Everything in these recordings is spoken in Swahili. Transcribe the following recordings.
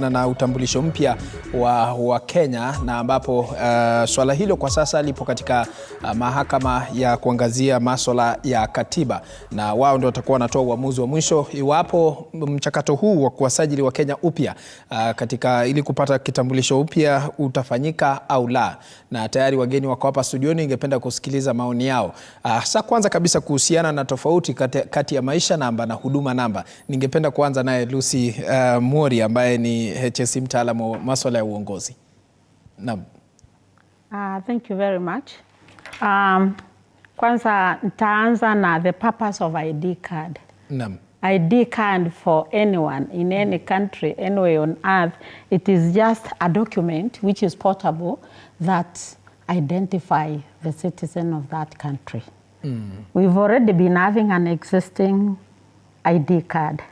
Na utambulisho mpya wa Kenya, na ambapo swala hilo kwa sasa lipo katika mahakama ya kuangazia masuala ya katiba, na wao ndio watakuwa wanatoa uamuzi wa mwisho iwapo mchakato huu wa kuwasajili wa Kenya upya katika ili kupata kitambulisho upya utafanyika au la. Na tayari wageni wako hapa studioni, ningependa kusikiliza maoni yao. Sasa kwanza kabisa kuhusiana na tofauti kati ya maisha namba na huduma namba, ningependa kuanza naye Lucy Mwori ambaye ni HSC mtaalamu wa masuala ya uongozi. Naam. Thank you very much. Kwanza nitaanza na the purpose of ID card. Naam. ID card for anyone in any country, anywhere on earth, it is just a document which is portable that identify the citizen of that country. We've already been having an existing ID card.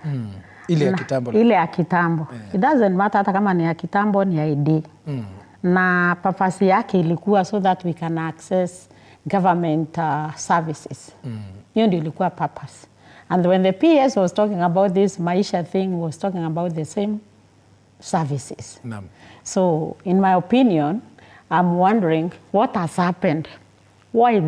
Ile ya kitambo. Ile ya kitambo. Yeah. It doesn't matter hata kama ni ya kitambo, ni ID. Na purpose yake ilikuwa so that we can access government services. Hiyo ndio ilikuwa purpose. And when the PS was talking about this Maisha thing, was talking about the same services. So in my opinion, I'm wondering what has happened. Why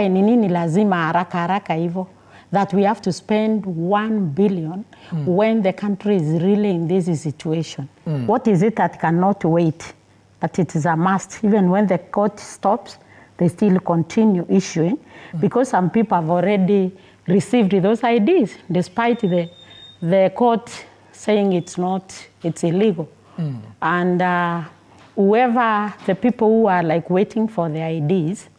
ni nini lazima haraka hivyo? That we have to spend 1 billion when the country is really in this situation. What is it that cannot wait? That it is a must. Even when the court stops, they still continue issuing because some people have already received those IDs despite the court saying it's illegal. And whoever the people who are like waiting for the IDs,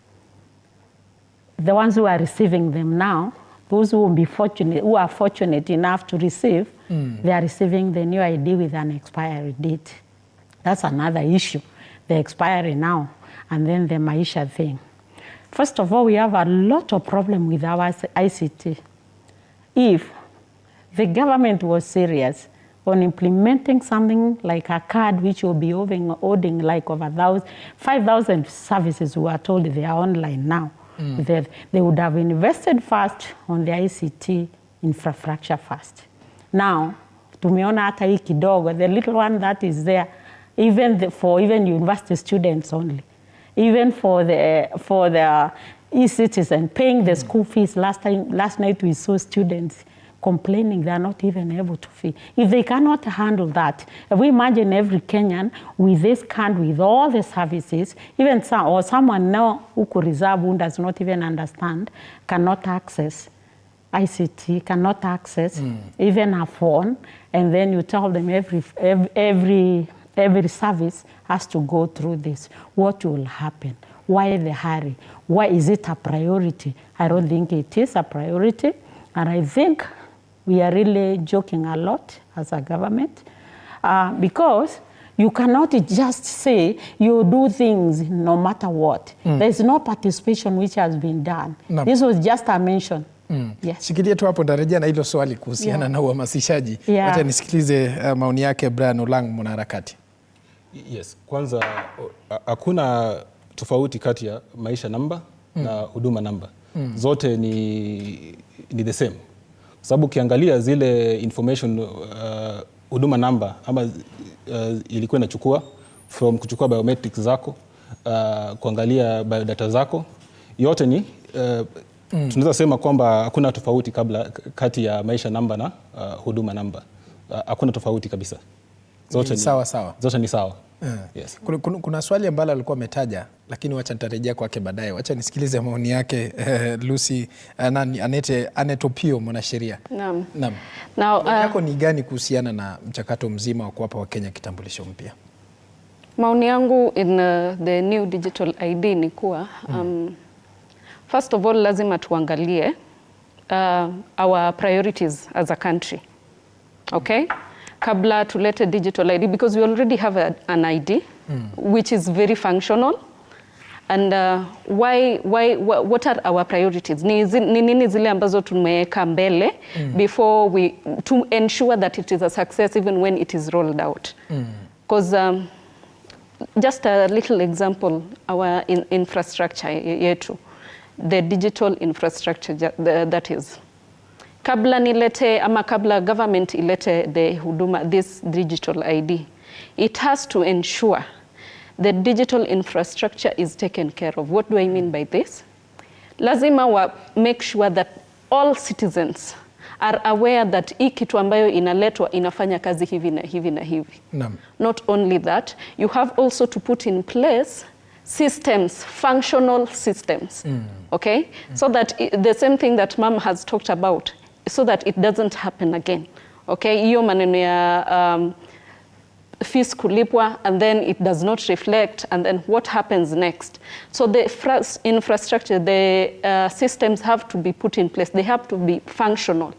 the ones who are receiving them now, those who will be fortunate, who are fortunate enough to receive, they are receiving the new ID with an expiry date. That's another issue, the expiry now, and then the Maisha thing. First of all, we have a lot of problem with our ICT. If the government was serious on implementing something like a card which will be holding like over 5,000 services, we are told they are online now. They would have invested first on the ICT infrastructure first. Now, tumeona hata hii kidogo, the little one that is there, even for university students only, even for the e-citizen paying the school fees. Last night we saw students complaining they are not even able to pay. If they cannot handle that, if we imagine every Kenyan with this card, with all the services, even someone now who could reserve, who does not even understand, cannot access ICT, cannot access even a phone, and then you tell them every service has to go through this. What will happen? Why the hurry? Why is it a priority? I don't think it is a priority, and I think we are really joking a lot as a government because you cannot just say you do things no matter what. There's no participation which has been done. This was just a mention. Yes. Shikilia tu hapo, ndarejea na hilo swali kuhusiana na uhamasishaji. Wacha nisikilize maoni yake Brian Olang, mwanaharakati. Yes, kwanza hakuna tofauti kati ya maisha namba na huduma namba. Zote ni the same. Sababu ukiangalia zile information huduma namba ama ilikuwa inachukua kuchukua biometrics zako, kuangalia biodata zako, yote ni tunaweza sema kwamba hakuna tofauti kati ya maisha namba na huduma namba. Hakuna tofauti kabisa. Zote ni sawa. Zote ni sawa. Yes. Kuna swali ambalo alikuwa ametaja, lakini wacha nitarejea kwake baadaye. Wacha nisikilize maoni yake Lucy Anetopio, mwanasheria. Naam. Now yako ni gani kuhusiana na mchakato mzima wa kuwapa Wakenya kitambulisho mpya? Maoni yangu in the new digital ID ni kuwa first of all lazima tuangalie our priorities as a country. Okay? Kabla tulete digital ID, because we already have an ID which is very functional. And what are our priorities? Ni nini zile ambazo tumeweka mbele before to ensure that it is a success even when it is rolled out. Because just a little example, our infrastructure yetu, the digital infrastructure that is, kabla nilete ama kabla government ilete the huduma, this digital ID, it has to ensure the digital infrastructure is taken care of. What do I mean by this? Lazima wa make sure that all citizens are aware that hii kitu ambayo inaletwa inafanya kazi hivi na hivi na hivi. Not only that, you have also to put in place systems, functional systems, okay? So that the same thing that Mom has talked about, so that it doesn't happen again, okay? Hiyo maneno ya fees kulipwa and then it does not reflect, and then what happens next? So the infrastructure, the systems have to be put in place. They have to be functional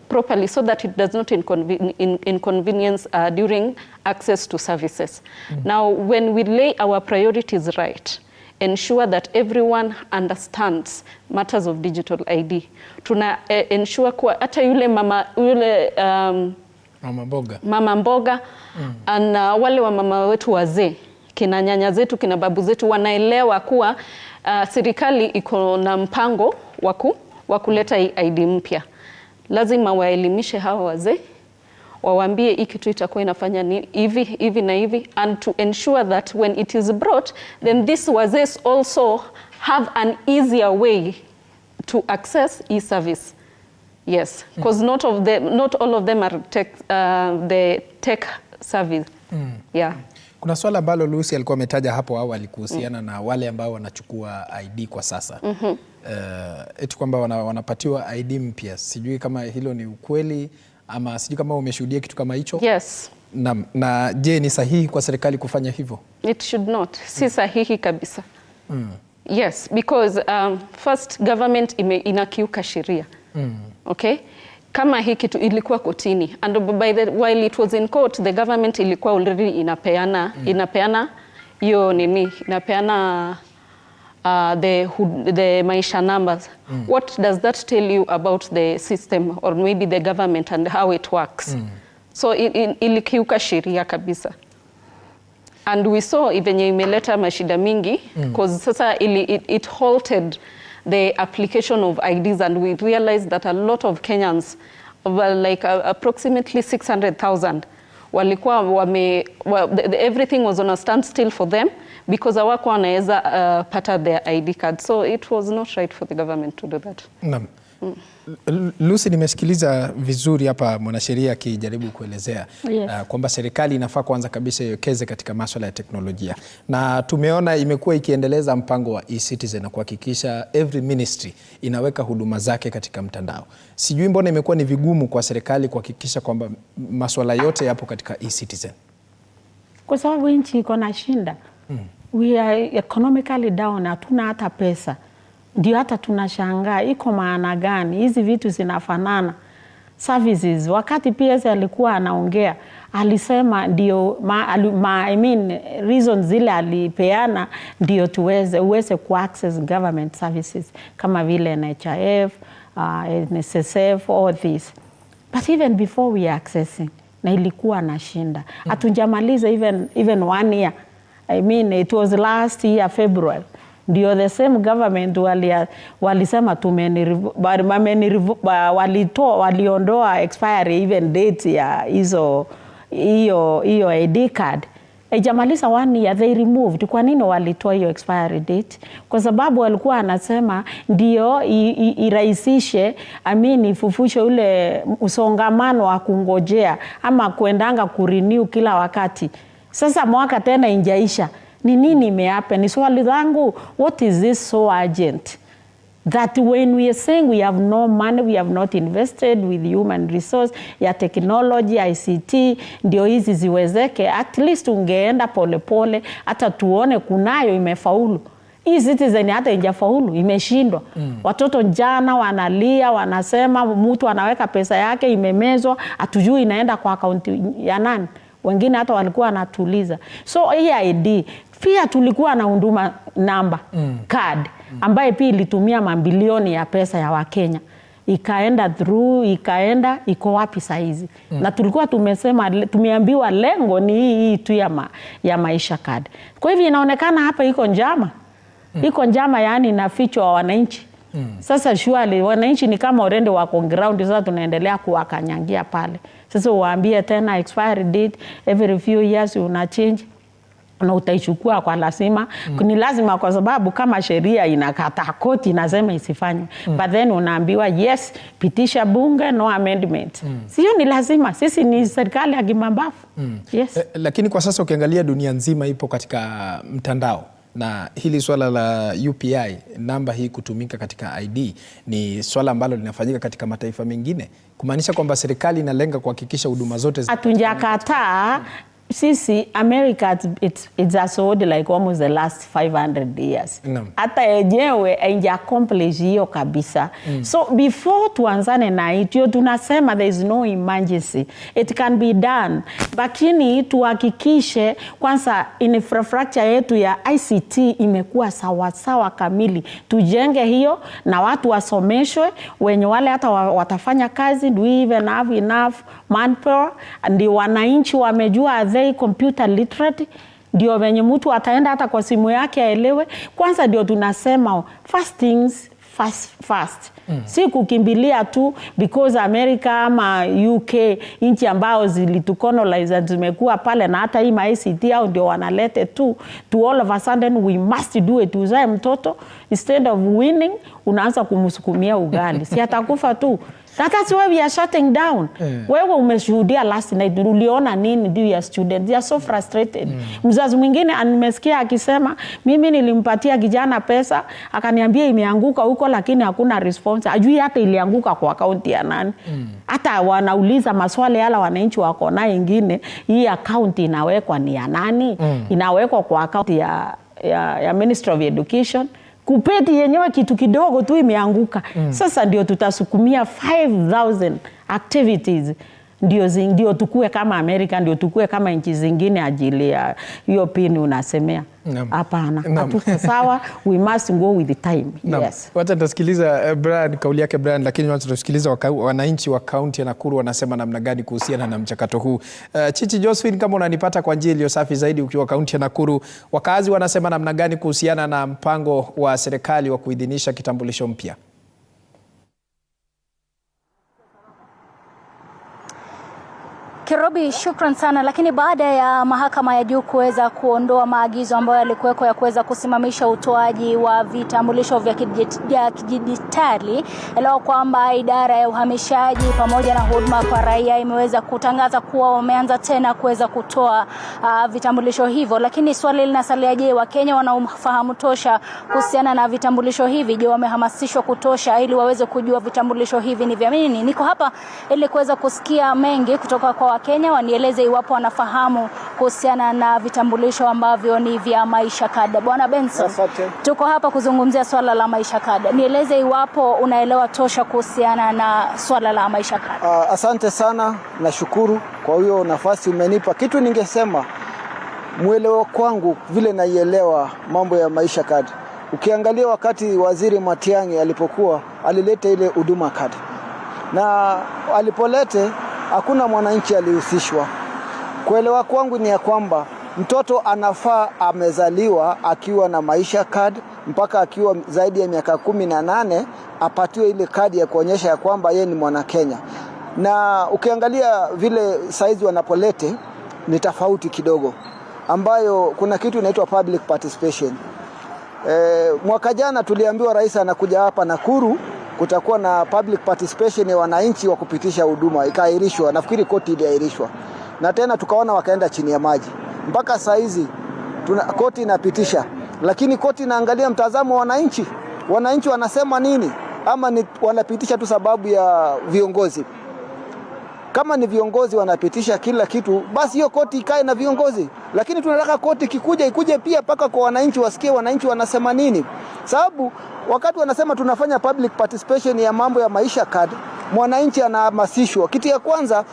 properly so that it does not inconvenience during access to services. Now, when we lay our priorities right, ensure that everyone understands matters of digital ID. Tuna ensure kuwa hata yule mama mboga na wale wa mama wetu wazee, kina nyanya zetu, kina babu zetu, wanaelewa kuwa serikali iko na mpango wa kuleta ID mpya. Lazima waelimishe hawa wazee, wawaambie hii kitu itakuwa inafanya hivi na hivi, and to ensure that when it is brought, then these wazee also have an easier way to access e-service. Yes, because not all of them are the tech service. Yeah. Kuna swala ambalo Lucy alikuwa ametaja hapo awali kuhusiana na wale ambao wanachukua ID kwa sasa. Eti kwamba wanapatiwa ID mpya. Sijui kama hilo ni ukweli ama sijui kama umeshuhudia kitu kama hicho. Yes. Na je, ni sahihi kwa serikali kufanya hivyo? It should not. Si sahihi kabisa. Yes, because first government inakiuka sheria. Okay? Kama hii kitu ilikuwa kotini, and while it was in court, the government ilikuwa already inapeana hiyo inapeana the maisha numbers. What does that tell you about the system or maybe the government and how it works? So ilikiuka sheria kabisa. And we saw even imeleta mashida mingi because sasa it halted the application of IDs, and we realized that a lot of Kenyans, like approximately 600,000, walikuwa everything was on a standstill for them because hawakuwa wanaweza pata their ID card. So it was not right for the government to do that. Lucy, nimesikiliza vizuri hapa mwanasheria akijaribu kuelezea kwamba serikali inafaa kwanza kabisa iwekeze katika masuala ya teknolojia, na tumeona imekuwa ikiendeleza mpango wa e-citizen na kuhakikisha every ministry inaweka huduma zake katika mtandao. Sijui mbona imekuwa ni vigumu kwa serikali kuhakikisha kwamba masuala yote yapo katika e-citizen? Kwa sababu nchi iko na shinda. We are economically down, hatuna hata pesa. Ndio hata tunashangaa iko maana gani hizi vitu zinafanana services. Wakati PS alikuwa anaongea alisema ndio I mean reasons zile alipeana ndio uweze ku access government services kama vile NHIF, NSSF, all this. But even before we accessing, na ilikuwa na shinda. Hatunjamaliza even 1 year. I mean it was last year February. Ndio the same government walisema waliondoa expiry even date ya hiyo ID card. Ijamaliza 1 year they removed. Kwa nini walitoa hiyo expiry date? Kwa sababu walikuwa anasema ndio irahisishe, ifufushe ule usongamano wa kungojea ama kuendanga kurenew kila wakati. Sasa mwaka tena injaisha. Ni nini imehappen? Ni swali langu, what is this so urgent? That when we are saying we have no money, we have not invested with human resource, ya technology, ICT, ndio hizi ziwezeke, at least ungeenda pole hata tuone kunayo imefaulu. Hii citizen hata injafaulu, imeshindwa. Watoto jana wanalia, wanasema mtu anaweka pesa yake imemezwa, hatujui inaenda kwa akaunti ya nani. Wengine hata walikuwa wanatuliza. So hii ID pia tulikuwa na huduma namba card ambaye pia ilitumia mabilioni ya pesa ya waKenya. Ikaenda iko wapi saizi? Na tulikuwa tumeambiwa lengo ni hii tu ya maisha card. Kwa hivyo inaonekana hapa iko njama. Iko njama yani inafichwa wananchi. Sasa surely wananchi ni kama already wako ground, sasa tunaendelea kuwakanyangia pale. Sasa uwaambie tena expiry date every few years una change na utaichukua kwa lazima. Ni lazima kwa sababu kama sheria inakata, koti inasema isifanywe. But then unaambiwa yes, pitisha bunge, no amendment. Sio ni lazima, sisi ni serikali ya kimambavu. Yes. Lakini kwa sasa ukiangalia dunia nzima ipo katika mtandao, na hili swala la UPI, namba hii kutumika katika ID, ni swala ambalo linafanyika katika mataifa mengine, kumaanisha kwamba serikali inalenga kuhakikisha huduma zote hatunjakataa. Sisi America, it's a sold like almost the last 500 years. Hata yenyewe haija accomplish hiyo kabisa. So before tuanzane na hiyo, tunasema there is no emergency. It can be done. Lakini tuhakikishe kwanza infrastructure yetu ya ICT imekuwa sawa sawa kamili. Tujenge hiyo na watu wasomeshwe, wenye wale hata watafanya kazi, do we even have enough manpower? Ndio wananchi wamejua they computer literate, ndio wenye mtu ataenda hata kwa simu yake aelewe. Kwanza ndio tunasema first things first. Si kukimbilia tu because America ama UK, nchi ambao zilitukolonize zimekuwa pale, na hata hii ICT au ndio wanalete tu to all of a sudden we must do it. Uzae mtoto instead of winning unaanza kumsukumia ugali. Si atakufa tu. That's why we are shutting down. Wewe umeshuhudia last night, uliona nini do your students? They are so frustrated. Mzazi mwingine nimesikia akisema, mimi nilimpatia kijana pesa, akaniambia imeanguka huko lakini hakuna response. Ajui hata ilianguka kwa account ya nani. Hata wanauliza maswali yala wananchi wako na ingine, hii account inawekwa ni ya nani? Inawekwa kwa account ya Ministry of Education. Kupeti yenyewe kitu kidogo tu imeanguka. Sasa ndio tutasukumia 5,000 activities. Ndio tukue kama Amerika, ndio tukue kama nchi zingine ajili ya hiyo pini unasemea. Hapana. Hatuko sawa, we must go with the time. Yes. Wacha tusikiliza Brian, kauli yake Brian, lakini wacha tusikiliza wananchi wa kaunti ya Nakuru wanasema namna gani kuhusiana na mchakato huu. Chichi Josephine, kama unanipata kwa njia iliyo safi zaidi ukiwa kaunti ya Nakuru, wakazi wanasema namna gani kuhusiana na mpango wa serikali wa kuidhinisha kitambulisho mpya? Kirobi, shukran sana. Lakini baada ya mahakama ya juu kuweza kuondoa maagizo ambayo yalikuweko ya kuweza kusimamisha utoaji wa vitambulisho vya kidijitali, leo kwamba idara ya uhamishaji pamoja na huduma kwa raia imeweza kutangaza kuwa wameanza tena kuweza kutoa vitambulisho hivyo. Lakini swali linasalia, je, Wakenya wanaofahamu tosha kuhusiana na vitambulisho hivi? Je, wamehamasishwa kutosha ili waweze kujua vitambulisho hivi ni vya nini? Niko hapa ili kuweza kusikia mengi kutoka kwa Wakenya, wanieleze iwapo wanafahamu kuhusiana na vitambulisho ambavyo ni vya maisha kada. Bwana Benson, tuko hapa kuzungumzia swala la maisha kada. Nieleze iwapo unaelewa tosha kuhusiana na swala la maisha kada. Asante sana, nashukuru kwa hiyo nafasi umenipa. Kitu ningesema mwelewa kwangu vile naielewa mambo ya maisha kada. Ukiangalia wakati Waziri Matiang'i alipokuwa alileta ile huduma kada, na alipolete hakuna mwananchi alihusishwa. Kuelewa kwangu ni ya kwamba mtoto anafaa amezaliwa akiwa na maisha card mpaka akiwa zaidi ya miaka 18 apatiwe ile kadi ya kuonyesha ya kwamba yeye ni mwana Kenya. Na ukiangalia vile saizi wanapolete ni tofauti kidogo, ambayo kuna kitu inaitwa public participation. Mwaka jana tuliambiwa rais anakuja hapa Nakuru, kutakuwa na public participation ya wananchi wa kupitisha huduma, ikaahirishwa. Nafikiri koti iliahirishwa. Na tena tukaona wakaenda chini ya maji. Mpaka saa hizi koti inapitisha, lakini koti inaangalia mtazamo wa wananchi. Wananchi wanasema nini? Ama ni wanapitisha tu sababu ya viongozi? Kama ni viongozi wanapitisha kila kitu, basi hiyo koti ikae na viongozi. Lakini tunataka koti ikuje pia paka kwa wananchi, wasikie wananchi wanasema nini. Sababu wakati wanasema tunafanya public participation ya mambo ya maisha card, mwananchi anahamasishwa. Kitu ya kwanza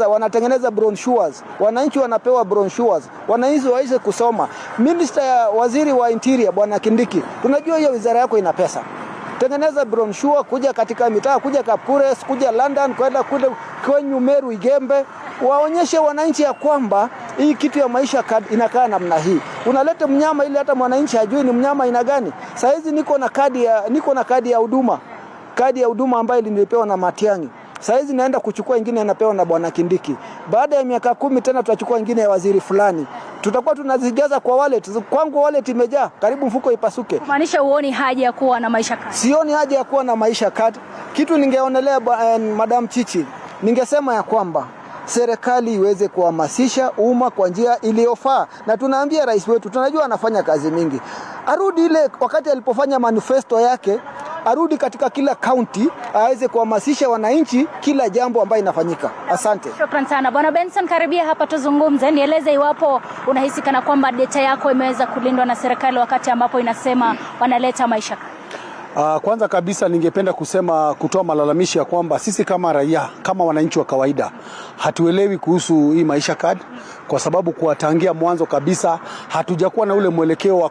wanatengeneza brochures. Wananchi wanapewa brochures. Wananchi waweze kusoma. Waziri wa Interior Bwana Kindiki, tunajua hiyo wizara yako ina pesa. Tengeneza brochure, kuja katika mitaa, kuja Kapkures, kuja London, kwenda kule Kwenyu, Meru, Igembe, waonyeshe wananchi ya kwamba hii kitu ya maisha card inakaa namna hii. Unaleta mnyama ili hata mwananchi ajue ni mnyama aina gani. Sasa hizi niko na kadi ya huduma. Kadi ya huduma ambayo nilipewa na Matiang'i. Sasa hizi naenda kuchukua ingine inapewa na Bwana Kindiki. Baada ya miaka 10 tena tutachukua ingine ya waziri fulani. Tutakuwa tunazijaza kwa wallet. Kwangu wallet imejaa, karibu mfuko ipasuke. Kumaanisha uoni haja ya kuwa na maisha card? Sioni haja ya kuwa na maisha card. Kitu ningeonelea Madam Chichi, ningesema ya kwamba serikali iweze kuhamasisha umma kwa njia iliyofaa, na tunaambia rais wetu, tunajua anafanya kazi mingi. Arudi ile wakati alipofanya manifesto yake, arudi katika kila county aweze kuhamasisha wananchi kila jambo ambayo inafanyika. Asante. Shukrani sana. Bwana Benson, karibia hapa tuzungumze. Nieleze iwapo unahisi kana kwamba data yako imeweza kulindwa na serikali wakati ambapo inasema wanaleta maisha. Kwanza kabisa ningependa kutoa malalamishi ya kwamba sisi kama raia, kama wananchi wa kawaida, hatuelewi kuhusu hii maisha card, kwa sababu kuwatangia mwanzo kabisa hatujakuwa na ule mwelekeo wa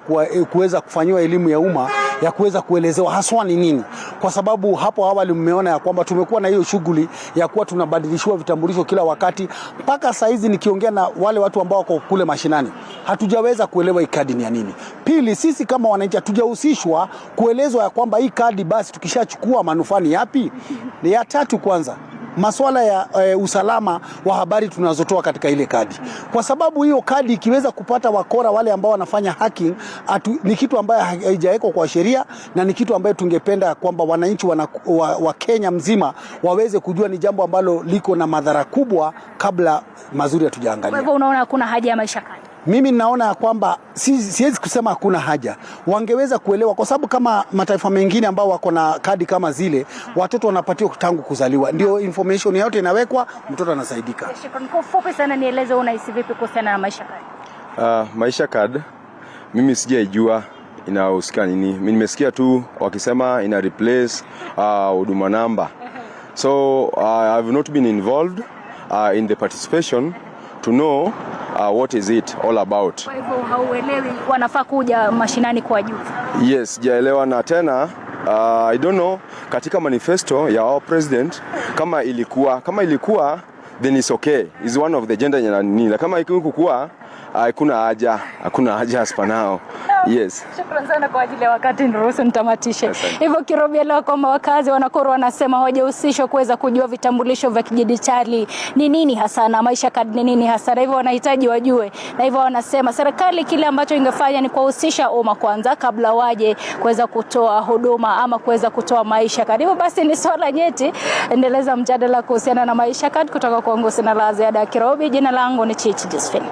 kuweza kufanywa elimu ya umma ya kuweza kuelezewa haswa ni nini. Kwa sababu hapo awali mmeona ya kwamba tumekuwa na hiyo shughuli ya kuwa tunabadilishwa vitambulisho kila wakati, mpaka saa hizi nikiongea na wale watu ambao wako kule mashinani hatujaweza kuelewa hii kadi ni ya nini. Pili, sisi kama wananchi hatujahusishwa kuelezwa ya kwamba hii kadi basi tukishachukua manufaa ni yapi. Ya tatu, kwanza masuala ya usalama wa habari tunazotoa katika ile kadi. Kwa sababu hiyo kadi ikiweza kupata wakora wale ambao wanafanya hacking, ni kitu ambayo haijawekwa kwa sheria, na ni kitu ambayo tungependa kwamba wananchi wa Kenya mzima waweze kujua ni jambo ambalo liko na madhara kubwa kabla mazuri hatujaangalia. Kwa hivyo unaona hakuna haja ya maisha card? Mimi naona kwamba siwezi kusema hakuna haja. Wangeweza kuelewa, kwa sababu kama mataifa mengine ambao wako na kadi kama zile, watoto wanapatiwa tangu kuzaliwa. Ndio information yote inawekwa, mtoto anasaidika. Shukrani. Kwa ufupi sana nieleze unahisi vipi kuhusiana na maisha card? Maisha card mimi sijaijua inahusika nini. Mimi nimesikia tu wakisema ina replace huduma namba. So I have not been involved in the participation to know what is it all about. Kwa hivyo hauelewi wanafaa kuja mashinani kwa juu? Yes, sijaelewa, na tena I don't know katika manifesto ya our president kama ilikuwa then it's okay. Is one of the gender nini. Kama ikikuwa hakuna haja hapa nao. Yes. Shukrani sana kwa ajili ya wakati, niruhusu nitamatishe. Hivyo Kirobi, leo kwamba wakazi wa Nakuru wanasema hawajahusishwa kuweza kujua vitambulisho vya kidijitali ni nini hasa na maisha card ni nini hasa. Hivyo wanahitaji wajue. Na hivyo wanasema serikali kile ambacho ingefanya ni kuhusisha umma kwanza kabla waje kuweza kutoa huduma ama kuweza kutoa maisha card. Hivyo basi ni swala nyeti. Endeleza mjadala kuhusiana na maisha card kutoka kwangu. Sina la ziada. Kirobi, jina langu ni Chichi Josephine.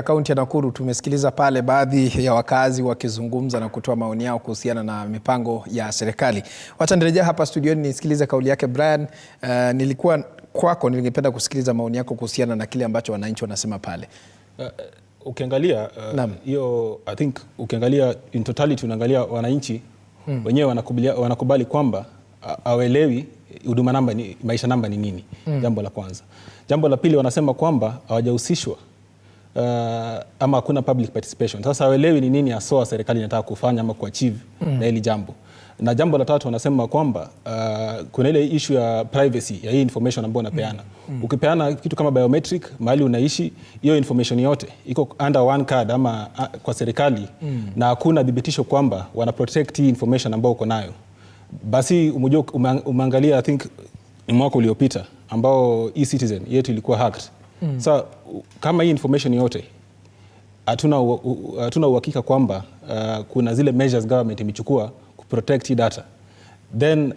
Kaunti ya Nakuru tumesikiliza pale baadhi ya wakazi wakizungumza na kutoa maoni yao kuhusiana na mipango ya serikali. Wacha nirejea hapa studioni nisikilize kauli yake Brian. Nilikuwa kwako, ningependa kusikiliza maoni yako kuhusiana na kile ambacho wananchi wanasema pale. Ukiangalia hiyo I think ukiangalia in totality unaangalia wananchi wenyewe wanakubali kwamba hawaelewi huduma namba ni maisha namba ni nini. Jambo la kwanza. Jambo la pili, wanasema kwamba hawajahusishwa ama hakuna public participation. Sasa hawaelewi ni nini hasa serikali inataka kufanya ama kuachieve na hili jambo. Na jambo la tatu, wanasema kwamba kuna ile issue ya privacy ya hii information ambayo unapeana. Ukipeana kitu kama biometric mahali unaishi, hiyo information yote iko under one card ama kwa serikali, na hakuna dhibitisho kwamba wana protect hii information ambayo uko nayo. Basi umeangalia I think mwaka uliopita ambao e-citizen yetu ilikuwa hacked. So kama hii information yote hatuna uhakika kwamba kuna zile measures government imechukua ku protect hii data, then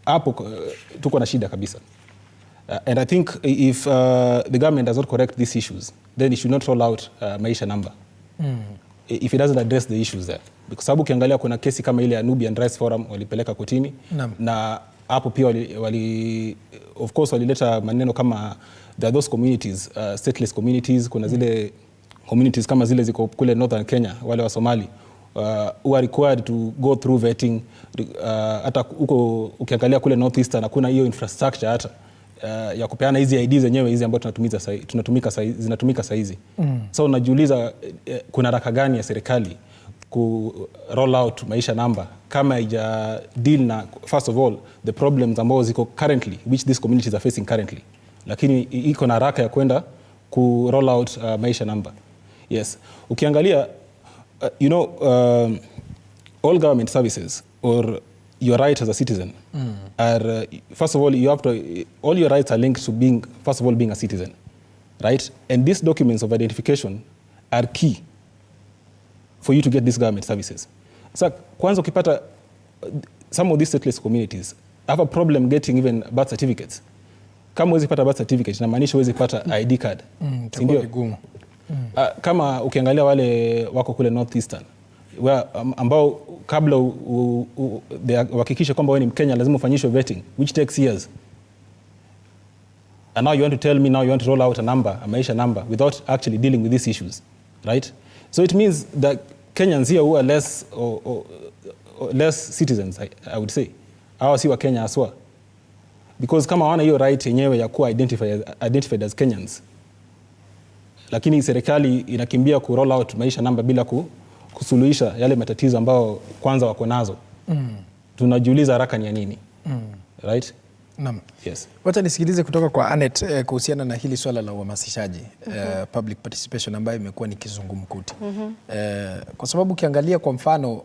hapo tuko na shida kabisa. And I think if the government does not correct these issues, then it should not roll out maisha number if it doesn't address the issues there. Because sababu ukiangalia kuna kesi kama ile ya Nubian Rights Forum walipeleka kotini na hapo pia of course walileta maneno kama there are those communities, stateless communities, kuna zile communities kama zile ziko kule Northern Kenya, wale wa Somali who are required to go through vetting. Hata huko ukiangalia kule Northeastern kuna hiyo infrastructure hata ya kupeana hizi ID zenyewe hizi ambazo zinatumika saizi. So unajiuliza kuna haraka gani ya serikali ku roll out maisha namba kama ija deal na first of all the problems ambao ziko currently which these communities are facing currently, lakini iko na haraka ya kwenda ku roll out maisha namba. Yes, ukiangalia all government services or your right as a citizen are first of all you have to all your rights are linked to being first of all being a citizen, right? And these documents of identification are key for you to get these government services. So kwanza ukipata some of these stateless communities have a problem getting even birth certificates. Kama huwezi pata birth certificate inamaanisha huwezi pata ID card. Ndio. Kama ukiangalia wale wako kule Northeastern ambao kabla uhakikishe kwamba wewe ni Mkenya lazima ufanyishwe vetting which takes years. And now you want to tell me now you want to roll out a maisha number without actually dealing with these issues, right? So it means that Kenyans here who are less citizens, I would say, hawa si wa Kenya aswa, because kama wana hiyo right yenyewe ya kuwa identified as Kenyans, lakini serikali inakimbia ku roll out maisha namba bila kusuluhisha yale matatizo ambao kwanza wako nazo, tunajiuliza haraka ni ya nini, right? Naam. Yes. Wacha nisikilize kutoka kwa Anet kuhusiana na hili swala la uhamasishaji public participation ambayo imekuwa ni kizungumkuti. Kwa sababu ukiangalia kwa mfano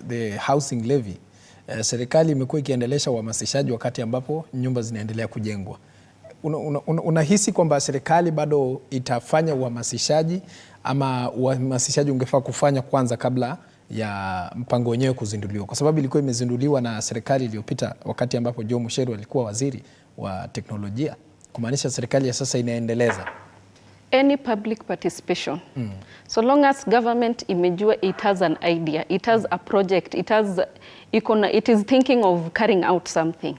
the housing levy, serikali imekuwa ikiendelesha uhamasishaji wakati ambapo nyumba zinaendelea kujengwa. Unahisi kwamba serikali bado itafanya uhamasishaji ama uhamasishaji ungefaa kufanya kwanza kabla ya mpango wenyewe kuzinduliwa? Kwa sababu ilikuwa imezinduliwa na serikali iliyopita wakati ambapo Joe Mucheru alikuwa waziri wa teknolojia, kumaanisha serikali ya sasa inaendeleza any public participation. So long as government imejua it has an idea, it has a project, it is thinking of carrying out something.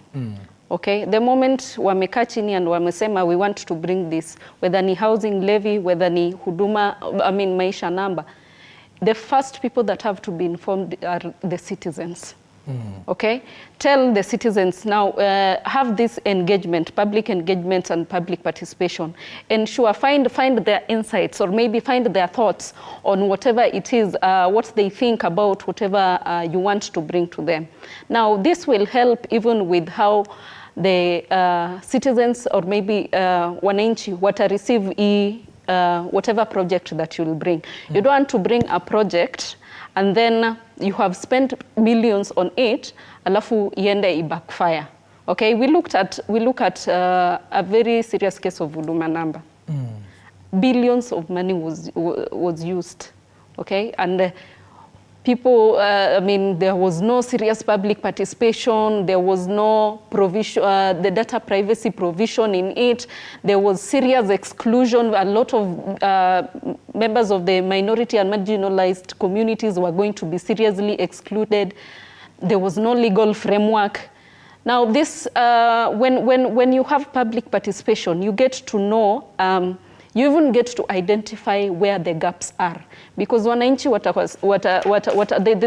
Okay, the moment wamekaa chini and wamesema we want to bring this, whether ni housing levy, whether ni huduma, maisha namba, the first people that have to be informed are the citizens. Okay, tell the citizens now, have this engagement, public engagement and public participation. Ensure, find their insights or maybe find their thoughts on whatever it is, what they think about whatever you want to bring to them. Now, this will help even with how the citizens or maybe wananchi wata receive whatever project that you'll bring. You don't want to bring a project and then you have spent millions on it, alafu iende backfire. Okay, we look at a very serious case of huduma namba. Billions of money was used. Okay, and people, there was no serious public participation, there was no provision, the data privacy provision in it, there was serious exclusion. A lot of members of the minority and marginalized communities were going to be seriously excluded. There was no legal framework. Now this, when you have public participation, you get to know, you even get to identify where the gaps are, because wananchi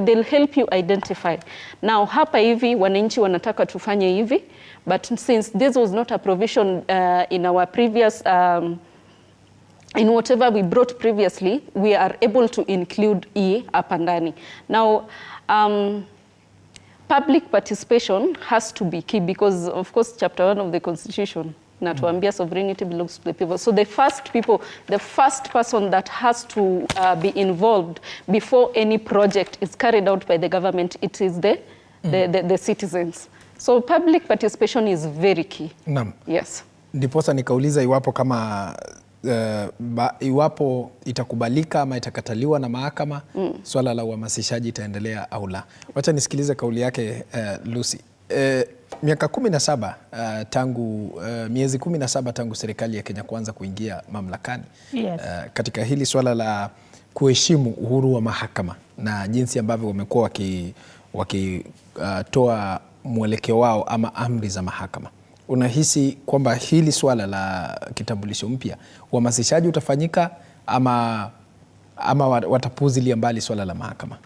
they'll help you identify. Now hapa hivi wananchi wanataka tufanye hivi, but since this was not a provision in our previous in whatever we brought previously, we are able to include hapa ndani. Now public participation has to be key, because of course chapter 1 of the Constitution natuambia sovereignty belongs to the people. So the first person that has to be involved before any project is carried out by the government, it is the citizens. So public participation is very key. Naam. Yes. Ndiposa nikauliza iwapo kama iwapo itakubalika ama itakataliwa na mahakama, swala la uhamasishaji itaendelea au la. Wacha nisikilize kauli yake Lucy. Miaka 17 tangu miezi 17 tangu serikali ya Kenya kuanza kuingia mamlakani. Yes. Katika hili swala la kuheshimu uhuru wa mahakama na jinsi ambavyo wamekuwa wakitoa mwelekeo wao ama amri za mahakama, unahisi kwamba hili swala la kitambulisho mpya uhamasishaji utafanyika ama watapuzilia mbali swala la mahakama?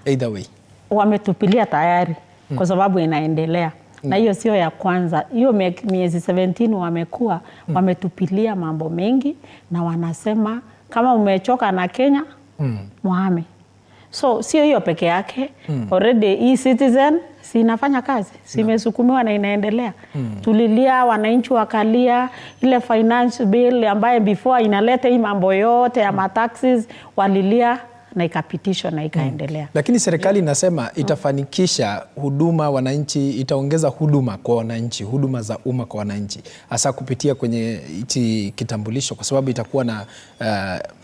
Either way, wametupilia tayari kwa sababu inaendelea. Na hiyo sio ya kwanza. Hiyo miezi 17 wamekuwa wametupilia mambo mengi, na wanasema kama umechoka na Kenya, muhame. So sio hiyo peke yake. Already e-citizen si inafanya kazi, si imesukumiwa na inaendelea. Tulilia, wananchi wakalia, ile finance bill ambaye before inaleta hii mambo yote ya mataxes, walilia na ikapitishwa na ikaendelea. Lakini serikali inasema itafanikisha huduma wananchi, itaongeza huduma kwa wananchi, huduma za umma kwa wananchi, hasa kupitia kwenye hichi kitambulisho, kwa sababu itakuwa na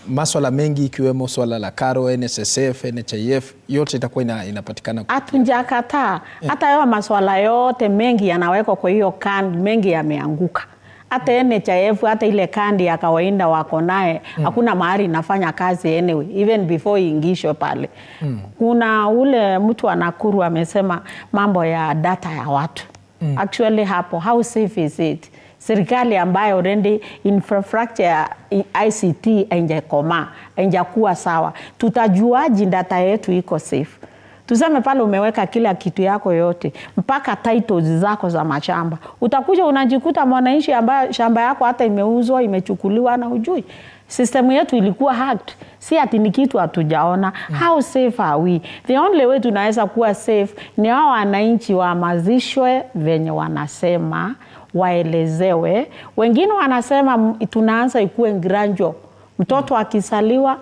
masuala mengi ikiwemo swala la karo, NSSF, NHIF, yote itakuwa inapatikana. Hatujakataa. Hata hayo masuala yote mengi yanawekwa kwa hiyo kandi, mengi yameanguka. Hata NHIF, hata ile kandi ya kawaida wako naye, hakuna mahali inafanya kazi anyway, even before iingishwe pale. Kuna ule mtu wa Nakuru amesema mambo ya data ya watu. Actually hapo, how safe is it? Serikali ambayo already infrastructure ya ICT haijakoma, haijakuwa sawa. Tutajuaje data yetu iko safe? Tuseme pale umeweka kila kitu yako yote, mpaka titles zako za mashamba. Utakuja unajikuta mwananchi ambaye shamba yako hata imeuzwa, imechukuliwa na hujui. System yetu ilikuwa hacked. Si ati ni kitu hatujaona. How safe are we? The only way tunaweza kuwa safe ni hao wananchi wahamazishwe venye wanasema, waelezewe. Wengine wanasema tunaanza ikuwe gradual. Mtoto akisaliwa,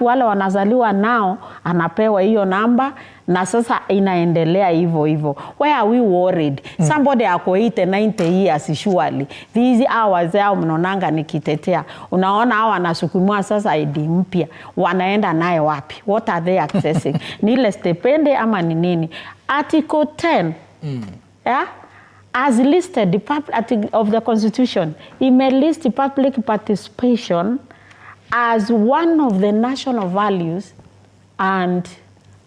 wale wanazaliwa nao anapewa hiyo namba na sasa inaendelea hivyo hivyo. Why are we worried? Somebody ako 90 years surely. These hours yao mnonanga nikitetea. Unaona hao wanasukumwa sasa ID mpya. Wanaenda naye wapi? What are they accessing? Ni ile stipende ama ni nini? Article 10. Yeah? As listed of the Constitution, it may list public participation as one of the national values and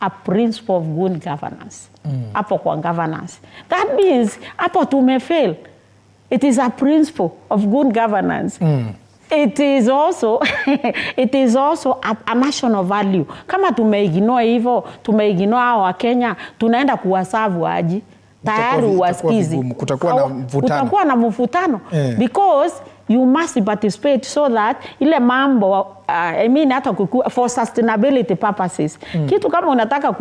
a principle of good governance. Hapo kwa governance. That means hapo tumefail. It is a principle of good governance. It is also a national value. Kama tumeignore hivyo, tumeignore hao wa Kenya, tunaenda kuwasavu aje? Tayari uwasikizi. Kutakuwa na mvutano. Because you must participate so that ile mambo hata for sustainability purposes. Kitu kama unataka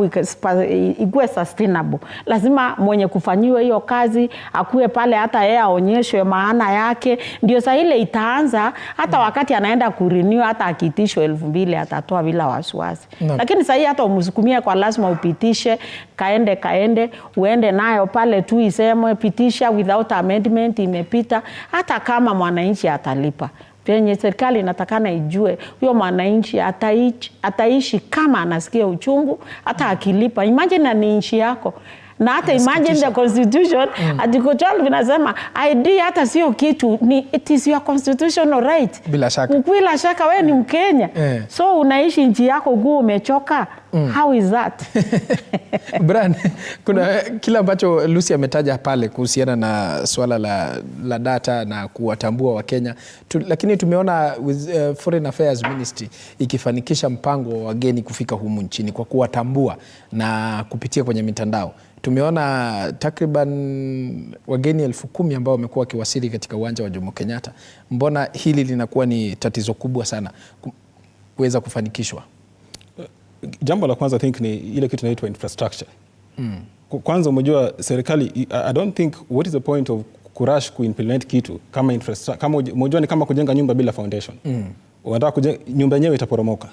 ikuwe sustainable, lazima mwenye kufanyiwa hiyo kazi akuwe pale, hata yeye aonyeshwe maana yake. Ndio saa ile itaanza, hata wakati anaenda kurenew, hata akitishwe 2,000 atatoa bila wasiwasi. Lakini saa hii hata umsukumie kwa lazima upitishe, kaende uende nayo pale tu isemwe pitisha without amendment, imepita, hata kama mwananchi atalipa. Penye serikali inatakana ijue huyo mwananchi ataishi kama anasikia uchungu, hata akilipa. Imagine ni nchi yako. Na hata imagine the Constitution, article 12 inasema ID hata sio kitu, it is your constitutional right. Bila shaka. Bila shaka wewe ni Mkenya. So unaishi nchi yako ukiwa umechoka. How is that? Brian, kuna kila ambacho Lucy ametaja pale kuhusiana na swala la data na kuwatambua wa Kenya. Lakini tumeona Foreign Affairs Ministry ikifanikisha mpango wa wageni kufika humu nchini kwa kuwatambua na kupitia kwenye mitandao. Tumeona takriban wageni 10,000 ambao wamekuwa wakiwasili katika uwanja wa Jomo Kenyatta. Mbona hili linakuwa ni tatizo kubwa sana kuweza kufanikishwa? Jambo la kwanza I think ni ile kitu inaitwa infrastructure. Kwanza umejua serikali, I don't think what is the point of kurush kuimplement kitu kama infrastructure, kama umejua ni kama kujenga nyumba bila foundation. Unataka kujenga nyumba yenyewe itaporomoka.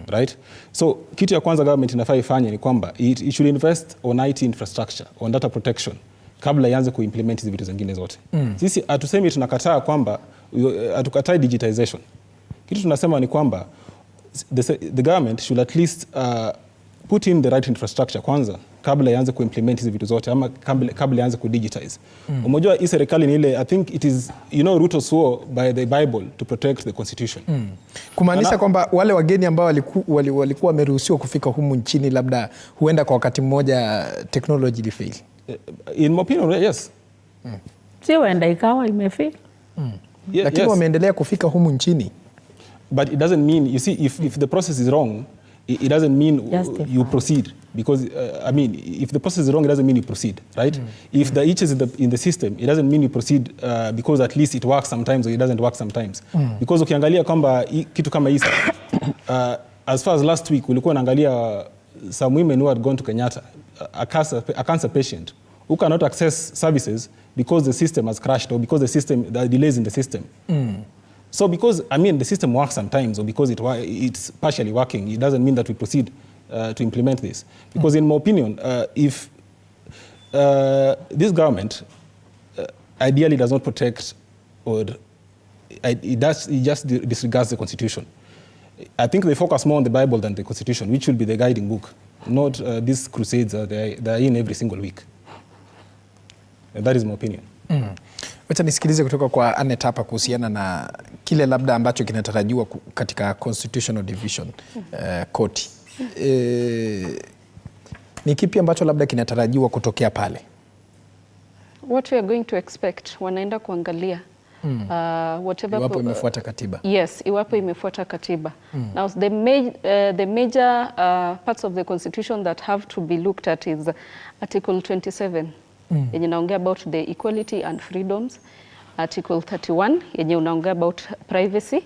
Right? So kitu ya kwanza government inafaa ifanye ni kwamba it should invest on IT infrastructure, on data protection kabla ianze kuimplement hizi vitu zingine zote. Sisi hatusemi tunakataa kwamba hatukatai digitization. Kitu tunasema ni kwamba the government should at least put in the right infrastructure kwanza kabla ianze kuimplement hizi vitu zote ama kabla ianze kudigitize. Umejua hii serikali ni ile, I think it is, Ruto swore by the Bible to protect the constitution. Kumaanisha kwamba wale wageni ambao walikuwa wameruhusiwa kufika humu nchini labda huenda kwa wakati mmoja technology ilifail. In my opinion, yes. Si huenda ikawa imefail. Lakini wameendelea kufika humu nchini. But it doesn't mean, you see, if the process is wrong, it doesn't mean you proceed. Because, if the process is wrong, it doesn't mean you proceed, right? If the itch is in the system, it doesn't mean you proceed because at least it works sometimes or it doesn't work sometimes. Because ukiangalia kwamba kitu kama hisa, as far as last week, ulikuwa unaangalia some women who had gone to Kenyatta, a cancer patient, who cannot access services because the system has crashed or because there are delays in the system. So because, the system works sometimes, or because it's partially working, it doesn't mean that we proceed to implement this. Because in my opinion, if this government ideally does not protect, or it just disregards the Constitution, I think they focus more on the Bible than the Constitution, which will be the guiding book, not these crusades that they're in every single week. And that is my opinion. Wacha nisikilize kutoka kwa Anet hapa kuhusiana na kile labda ambacho kinatarajiwa katika Constitutional Division koti. Ni kipi ambacho labda kinatarajiwa kutokea pale? What we are going to expect, wanaenda kuangalia whatever iwapo imefuata katiba. Yes, iwapo imefuata katiba. Now the major parts of the Constitution that have to be looked at is Article 27. Yenye naongea about the equality and freedoms. Article 31 yenye unaongea about privacy.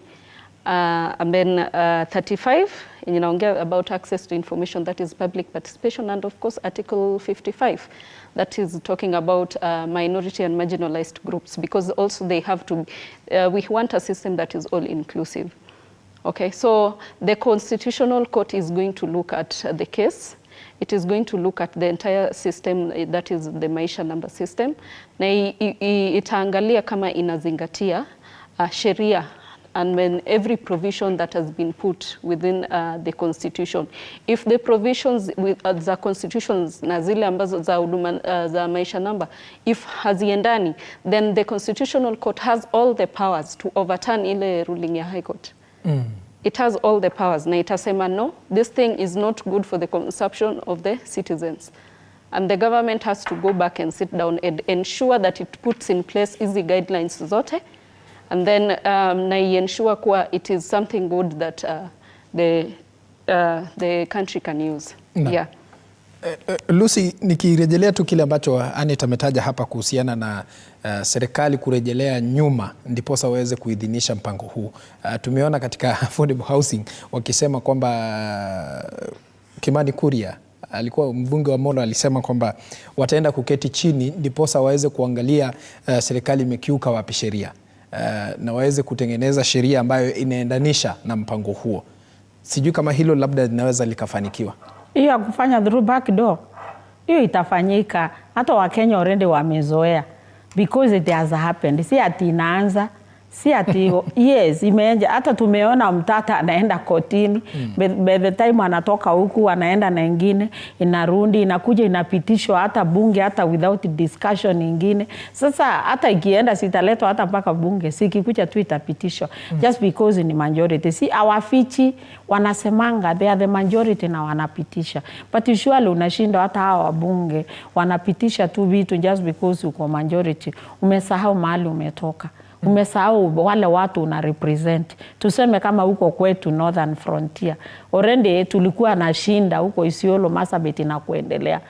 And then 35 yenye naongea about access to information, that is public participation, and of course Article 55 that is talking about minority and marginalized groups, because also they have to we want a system that is all inclusive. Okay, so the Constitutional Court is going to look at the case. It is going to look at the entire system, that is the maisha number system, na itaangalia kama inazingatia sheria and when every provision that has been put within the Constitution. If the provisions with the constitutions na zile ambazo za huduma za maisha number, if haziendani, then the Constitutional Court has all the powers to overturn ile ruling ya High Court. It has all the powers. Na itasema no, this thing is not good for the consumption of the citizens. And the government has to go back and sit down and ensure that it puts in place easy guidelines zote. And then na ensure kuwa it is something good that the country can use. No. Yeah. Lucy, nikirejelea tu kile ambacho Anet ametaja hapa kuhusiana na serikali kurejelea nyuma ndiposa waweze kuidhinisha mpango huu. Tumeona katika affordable housing wakisema kwamba Kimani Kuria alikuwa mbunge wa Molo, alisema kwamba wataenda kuketi chini ndiposa waweze kuangalia serikali imekiuka wapi sheria na waweze kutengeneza sheria ambayo inaendanisha na mpango huo. Sijui kama hilo labda linaweza likafanikiwa. Hiyo ya kufanya through back door, hiyo itafanyika. Hata waKenya already wamezoea because it has happened. Si ati inaanza, si ati yes, imeenja. Hata tumeona mtata anaenda kotini, by the time anatoka huku anaenda na ingine, inarundi, inakuja inapitishwa hata bunge, hata without discussion ingine. Sasa hata ikienda sitaletwa hata mpaka bunge, sikikuja tu itapitishwa just because ni majority. Si awafichi, wanasemanga they are the majority na wanapitisha. But usually unashinda hata hawa wabunge wanapitisha tu vitu just because uko majority. Umesahau mahali umetoka. Umesahau wale watu una represent. Tuseme kama huko kwetu Northern Frontier, already tulikuwa na shinda huko Isiolo, Marsabit na kuendelea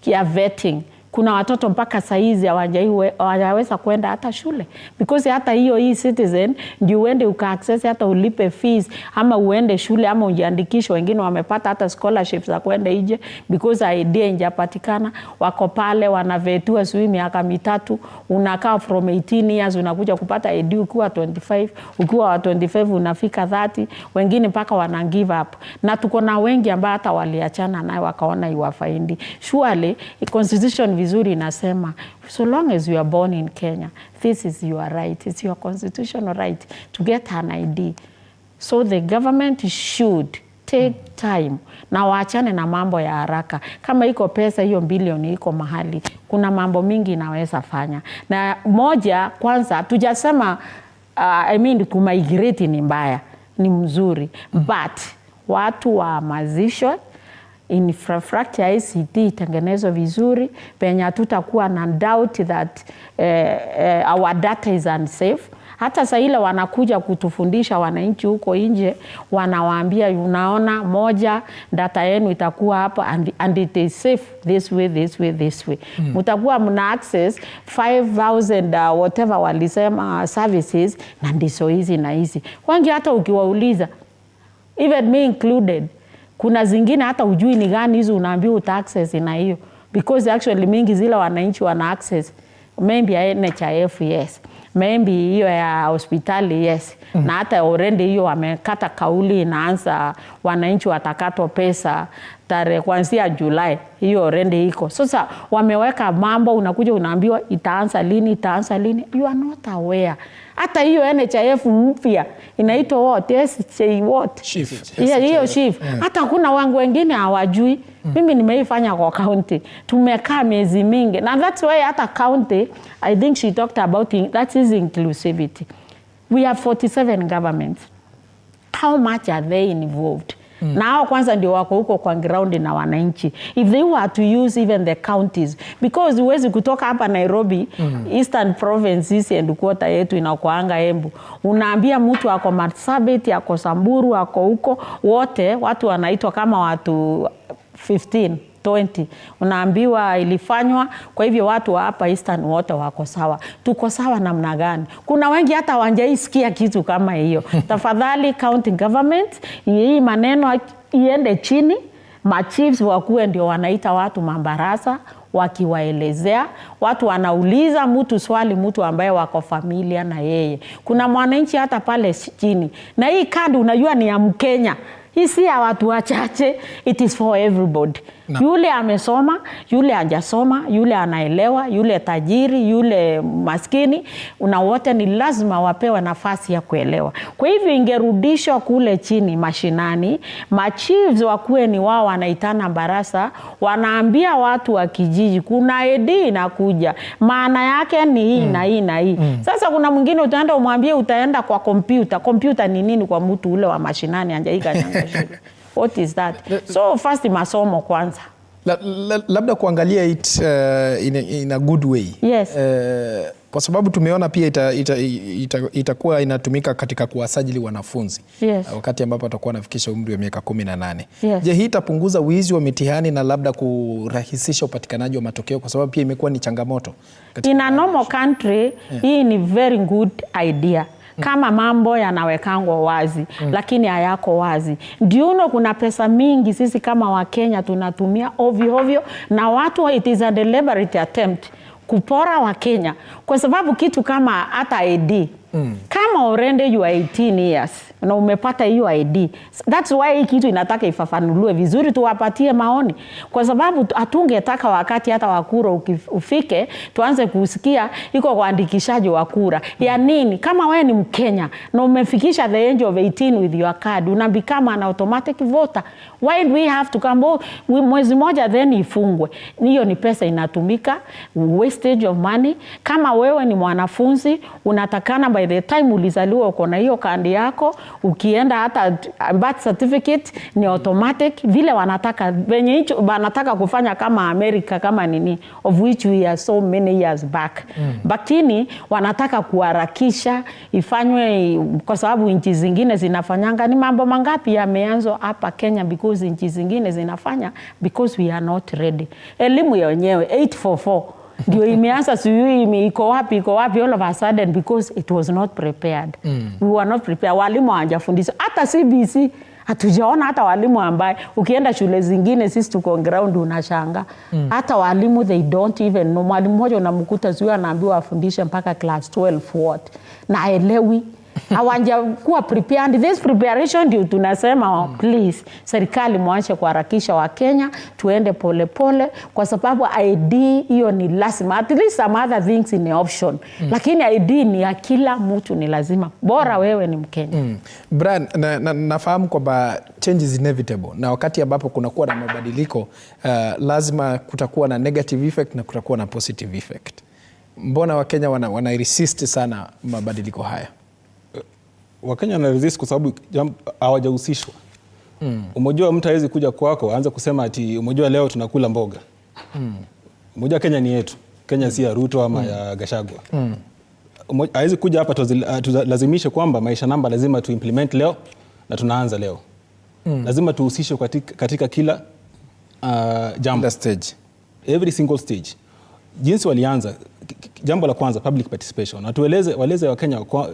kia vetting. Kuna watoto mpaka saizi hawajaweza kwenda hata shule because hata hii citizen ndio uende uka-access, hata ulipe fees ama uende shule ama ujiandikishe. Wengine wamepata hata scholarships za kwenda nje because idea injapatikana. Wako pale wanavetua sui miaka mitatu, unakaa from 18 years unakuja kupata ID ukiwa 25, ukiwa 25 unafika 30, wengine mpaka wana give up. Na tuko na wengi ambao hata waliachana naye wakaona iwafaidi. Surely constitution vizuri inasema so long as you are born in Kenya, this is your right, it's your constitutional right to get an ID. So the government should take time na waachane na mambo ya haraka. Kama iko pesa hiyo bilioni iko mahali, kuna mambo mingi inaweza fanya. Na moja kwanza tujasema kumigrate ni mbaya, ni mzuri, but watu waamazishwe, infrastructure ICT itengenezwe vizuri, penye tutakuwa na doubt that our data is unsafe. Hata saa ile wanakuja kutufundisha wananchi huko nje, wanawaambia unaona moja data yenu itakuwa hapa and it is safe this way, this way, this way. Mutakuwa mna access 5,000 whatever walisema services na ndizo hizi na hizi. Wengi hata ukiwauliza, even me included, Kuna zingine hata ujui ni gani hizo, unaambiwa uta access na hiyo, because actually mingi zile wananchi wana access maybe ya NHIF, yes, maybe hiyo ya hospitali, yes. Na hata already hiyo wamekata kauli, inaanza wananchi watakatwa pesa tarehe kuanzia Julai, hiyo already iko. Sasa wameweka mambo, unakuja unaambiwa itaanza lini, itaanza lini, you are not aware. Hata hiyo NHIF mpya inaitwa what? What? Chief. Hiyo chief. Hata kuna wangu wengine hawajui. Mimi nimeifanya kwa county. Tumekaa miezi mingi. And that's why hata county, I think she talked about that is inclusivity. We have 47 governments. How much are they involved? Na hao kwanza ndio wako huko kwa ground na wananchi. If they were to use even the counties, because huwezi kutoka hapa Nairobi, Eastern Provinces and quarter yetu inakuanga Embu, unaambia mtu ako Marsabit, ako Samburu, ako huko, wote watu wanaitwa kama watu 15 20, unaambiwa ilifanywa. Kwa hivyo watu wa hapa Eastern wote wako sawa. Tuko sawa namna gani? Kuna wengi hata hawajaisikia kitu kama hiyo. Tafadhali county government, hii maneno iende chini, machiefs wakuwe ndio wanaita watu mambarasa, wakiwaelezea. Watu wanauliza mtu swali, mtu ambaye wako familia na yeye. Kuna mwananchi hata pale chini, na hii kadi unajua ni ya Mkenya. Hii si ya watu wachache, it is for everybody. No. Yule amesoma, yule hajasoma, yule anaelewa, yule tajiri, yule maskini, una wote ni lazima wapewe nafasi ya kuelewa. Kwa hivyo ingerudishwa kule chini mashinani, machiefs wakuwe ni wao wanaitana barasa, wanaambia watu wa kijiji kuna ID inakuja, maana yake ni hii na hii na hii. Sasa kuna mwingine utaenda umwambie utaenda kwa kompyuta. Kompyuta ni nini kwa mtu ule wa mashinani anjaika nyanga shule? What is that? So first masomo kwanza. Labda kuangalia it in a good way. Yes. Kwa sababu tumeona pia itakuwa inatumika katika kuwasajili wanafunzi. Yes. Wakati ambapo atakuwa anafikisha umri wa miaka 18. Yes. Je, hii itapunguza wizi wa mitihani na labda kurahisisha upatikanaji wa matokeo, kwa sababu pia imekuwa ni changamoto in a normal country? Hii ni very good idea. Kama mambo yanawekangwa wazi, lakini hayako wazi. Ndio kuna pesa mingi sisi kama waKenya tunatumia ovyo ovyo, na watu, it is a deliberate attempt kupora waKenya, kwa sababu kitu kama hata ID. Kama already you are 18 years na umepata hiyo ID, that's why kitu inataka ifafanuliwe vizuri, tuwapatie maoni, kwa sababu hatungetaka wakati hata wakura ufike tuanze kusikia iko kuandikishaji wa kura ya nini. Kama wewe ni Mkenya na umefikisha the age of 18 with your card, una become an automatic voter. Why do we have to come mwezi moja then ifungwe? Hiyo ni pesa inatumika, wastage of money. Kama wewe ni mwanafunzi unatakana by the time ulizaliwa uko na hiyo kandi yako, ukienda hata birth certificate ni automatic, vile wanataka venye hicho wanataka kufanya kama America, kama nini, of which we are so many years back. Bakini wanataka kuharakisha ifanywe, kwa sababu nchi zingine zinafanyanga. Ni mambo mangapi yameanza hapa Kenya because nchi zingine zinafanya because we are not ready. Elimu yenyewe 844 ndio imeanza, sijui iko wapi all of a sudden, because it was not prepared. We were not prepared. Walimu hawajafundishwa. Hata CBC hatujaona hata walimu ambaye ukienda shule zingine sisi tuko ground unashanga. Hata walimu they don't even know. Mwalimu mmoja unamkuta sio anaambiwa afundishe mpaka class 12 what. Na haelewi. Hawajakuwa prepared. This preparation ndio tunasema please serikali mwache kuharakisha waKenya, tuende pole pole, kwa sababu ID hiyo ni lazima. At least some other things in option. Lakini ID ni ya kila mtu, ni lazima. Bora wewe ni Mkenya. Brian, nafahamu kwamba change is inevitable, na wakati ambapo kunakuwa na mabadiliko lazima kutakuwa na negative effect na kutakuwa na positive effect. Mbona waKenya wana resist sana mabadiliko haya? Wakenya wana resist kwa sababu hawajahusishwa. Umejua mtu hawezi kuja kwako aanze kusema ati umejua leo tunakula mboga. Umejua Kenya ni yetu. Kenya si ya Ruto ama ya Gachagua. Hawezi kuja hapa tulazimishe kwamba maisha namba lazima tu implement leo na tunaanza leo. Lazima tuhusishe katika kila jambo. Stage. Every single stage. Jinsi walianza, jambo la kwanza public participation. Na waleze waKenya kwa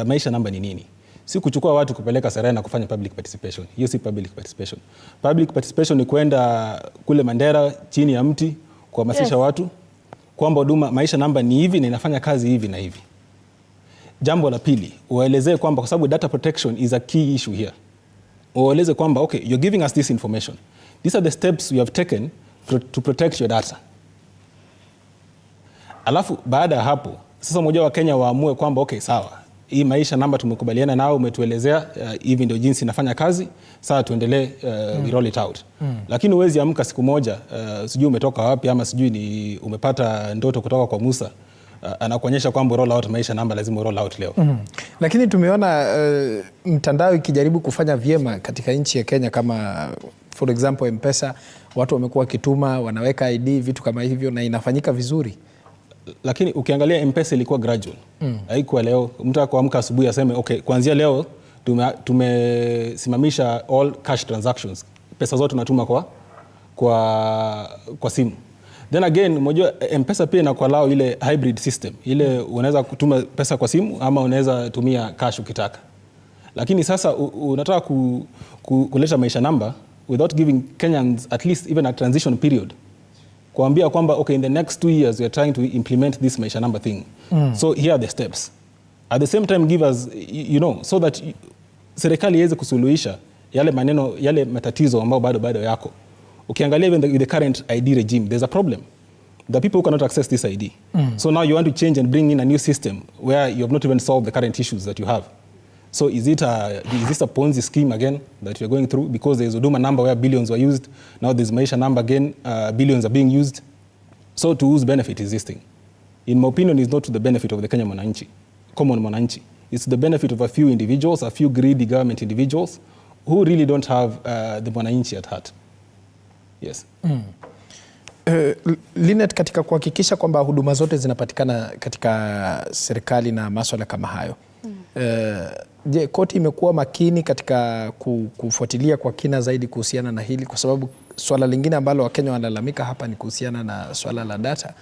maisha namba ni nini. si kuchukua watu kupeleka Serena na kufanya public participation. Hiyo si public participation. Public participation ni kwenda kule Mandera chini ya mti kuhamasisha watu kwamba huduma maisha namba ni hivi na inafanya kazi hivi na hivi. Jambo la pili, uelezee kwamba kwa sababu data protection is a key issue here. Ueleze kwamba okay, you're giving us this information. These are the steps we have taken to protect your data. Alafu baada ya hapo sasa mmoja wa Kenya waamue kwamba okay, sawa, hii maisha namba tumekubaliana nao, umetuelezea hivi ndio jinsi inafanya kazi, sawa tuendelee we roll it out. Lakini huwezi amka siku moja sijui umetoka wapi ama sijui ni umepata ndoto kutoka kwa Musa anakuonyesha kwamba roll out maisha namba lazima roll out leo. Lakini tumeona mtandao ikijaribu kufanya vyema katika nchi ya Kenya, kama for example M-Pesa, watu wamekuwa wakituma, wanaweka ID, vitu kama hivyo na inafanyika vizuri. Lakini ukiangalia M-Pesa ilikuwa gradual. Haikuwa leo mtu akaamka asubuhi aseme okay, kuanzia leo tumesimamisha all cash transactions. Pesa zote tunatuma kwa simu. Then again, mmoja M-Pesa pia inakuwa lao ile hybrid system. Ile unaweza kutuma pesa kwa simu ama unaweza tumia cash ukitaka. Lakini sasa unataka kuleta maisha namba without giving Kenyans at least even a transition period. Kuambia kwamba okay, in the next 2 years we are trying to implement this maisha number thing. So here are the steps. At the same time give us so that serikali iweze kusuluhisha yale maneno, yale matatizo ambayo bado yako. Ukiangalia even with the current ID regime, there's a problem. The people who cannot access this ID. So now you want to change and bring in a new system where you have not even solved the current issues that you have. So is this a Ponzi scheme again that we're going through? Because there's a Huduma number where billions were used. Now there's maisha number again, billions are being used. So to whose benefit is this thing? In my opinion, it's not to the benefit of the Kenya mwananchi, common mwananchi. It's the benefit of a few individuals, a few greedy government individuals who really don't have the mwananchi at heart. Yes. Linet, katika kuhakikisha kwamba huduma zote zinapatikana katika serikali na masuala kama hayo, je, koti imekuwa makini katika kufuatilia kwa kina zaidi kuhusiana na hili? Kwa sababu swala lingine ambalo Wakenya wanalalamika hapa ni kuhusiana na swala la data,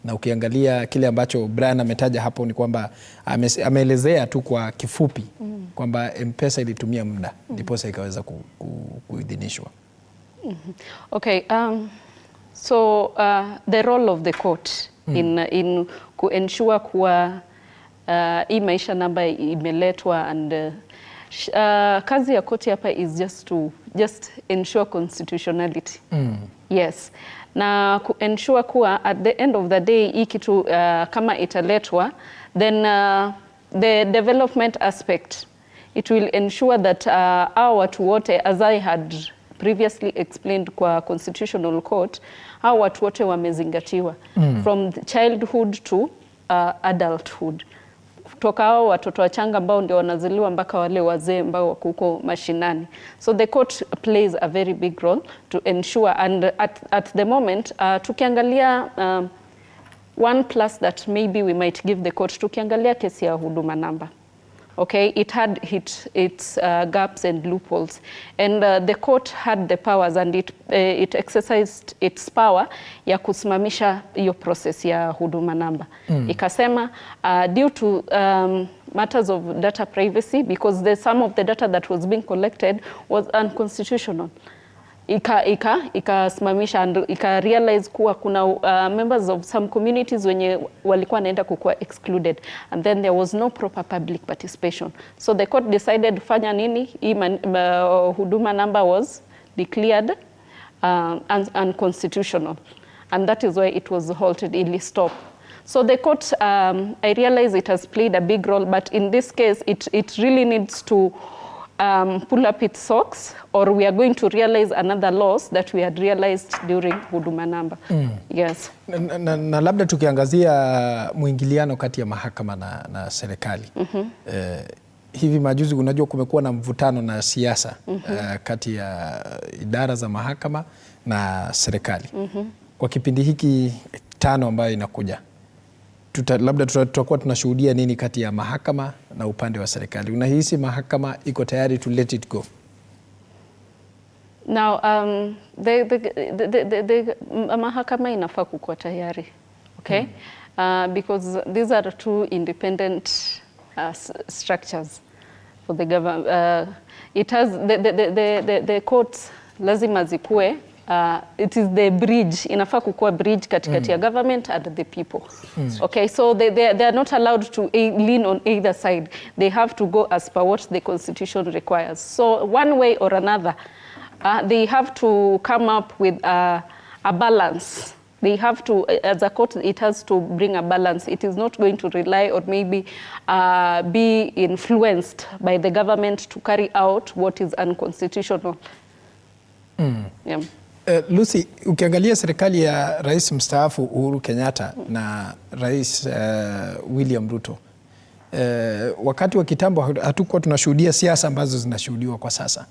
na ukiangalia kile ambacho Brian ametaja hapo ni kwamba ameelezea tu kwa kifupi kwamba M-Pesa ilitumia muda ndiposa ikaweza kuidhinishwa. Okay, so the role of the court in kuensure kuwa hii maisha namba imeletwa and kazi ya koti hapa is just ensure constitutionality. Yes. Na ensure kuwa at the end of the day hii kitu kama italetwa, then the development aspect, it will ensure that our watu wote, as I had previously explained kwa constitutional court, hao watu wote wamezingatiwa from childhood to adulthood. Kutoka hao watoto wachanga ambao ndio wanazaliwa mpaka wale wazee ambao wako huko mashinani. So the court plays a very big role to ensure, and at the moment tukiangalia one plus that maybe we might give the court, tukiangalia kesi ya huduma namba. Okay, it had hit its gaps and loopholes, and the court had the powers and it exercised its power ya kusimamisha hiyo process ya huduma namba. Ikasema due to matters of data privacy, because some of the data that was being collected was unconstitutional, ikasimamisha and realize kuwa kuna members of some communities wenye walikuwa naenda kukua excluded, and then there was no proper public participation. So the court decided fanya nini, huduma number was declared unconstitutional, and that is why it was halted, ili stop. So the court, I realize it has played a big role, but in this case it really needs to pull up its socks, or we are going to realize another loss that we had realized during huduma namba. Yes. Na labda tukiangazia mwingiliano kati ya mahakama na serikali. Hivi majuzi unajua kumekuwa na mvutano na siasa kati ya idara za mahakama na serikali. Kwa kipindi hiki 5 ambayo inakuja, labda tutakuwa tunashuhudia nini kati ya mahakama na upande wa serikali? Unahisi mahakama iko tayari to let it go? Now, mahakama inafaa kukuwa tayari, okay? Because these are two independent structures. for the government. It has the courts lazima zikue. It is the bridge, inafaa kukua bridge katikati ya government and the people. Okay, so they are not allowed to lean on either side. They have to go as per what the constitution requires. So one way or another, they have to come up with a balance. They have to, as a court, it has to bring a balance. It is not going to rely or maybe be influenced by the government to carry out what is unconstitutional. Yeah. Lucy, ukiangalia serikali ya Rais mstaafu Uhuru Kenyatta na Rais William Ruto, wakati wa kitambo hatukuwa tunashuhudia siasa ambazo zinashuhudiwa kwa sasa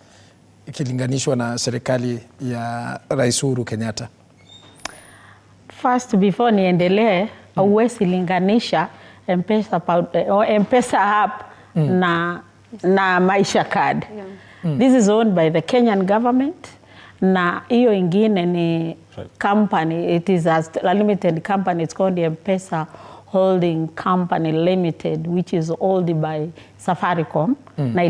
ikilinganishwa na serikali ya Rais Uhuru Kenyatta. First, before niendelee, huwezi linganisha M-Pesa app na Maisha Card. This is owned by the Kenyan government. Na hiyo ingine ni company, it is a limited company, it's called the M-Pesa Holding Company Limited, which is owned by Safaricom. Na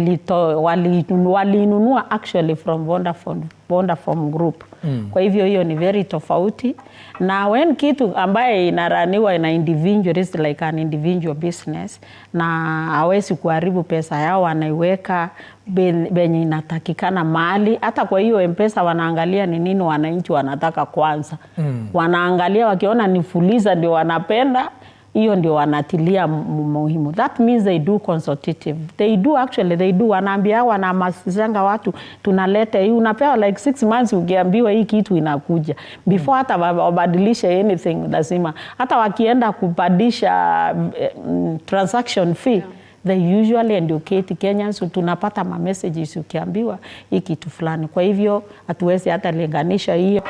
walinunua actually from Vodafone Group. Kwa hivyo hiyo ni very tofauti. Na when kitu ambaye inaraniwa ina individual, is like an individual business, na hawezi kuharibu pesa yao, wanaiweka benye inatakikana mahali. Hata kwa hiyo M-Pesa wanaangalia ni nini wananchi wanataka kwanza. Wanaangalia wakiona ni fuliza ndio wanapenda, hiyo ndio wanatilia muhimu. That means they do consultative. They do wanaambia wanahamasisha watu, tunaleta hii, unapewa like 6 months ukiambiwa hii kitu inakuja. Before hata wabadilishe anything lazima. Hata wakienda kubadilisha transaction fee, they usually educate Kenyans. Tunapata messages ukiambiwa hii kitu fulani. Kwa hivyo hatuwezi hata linganisha hiyo,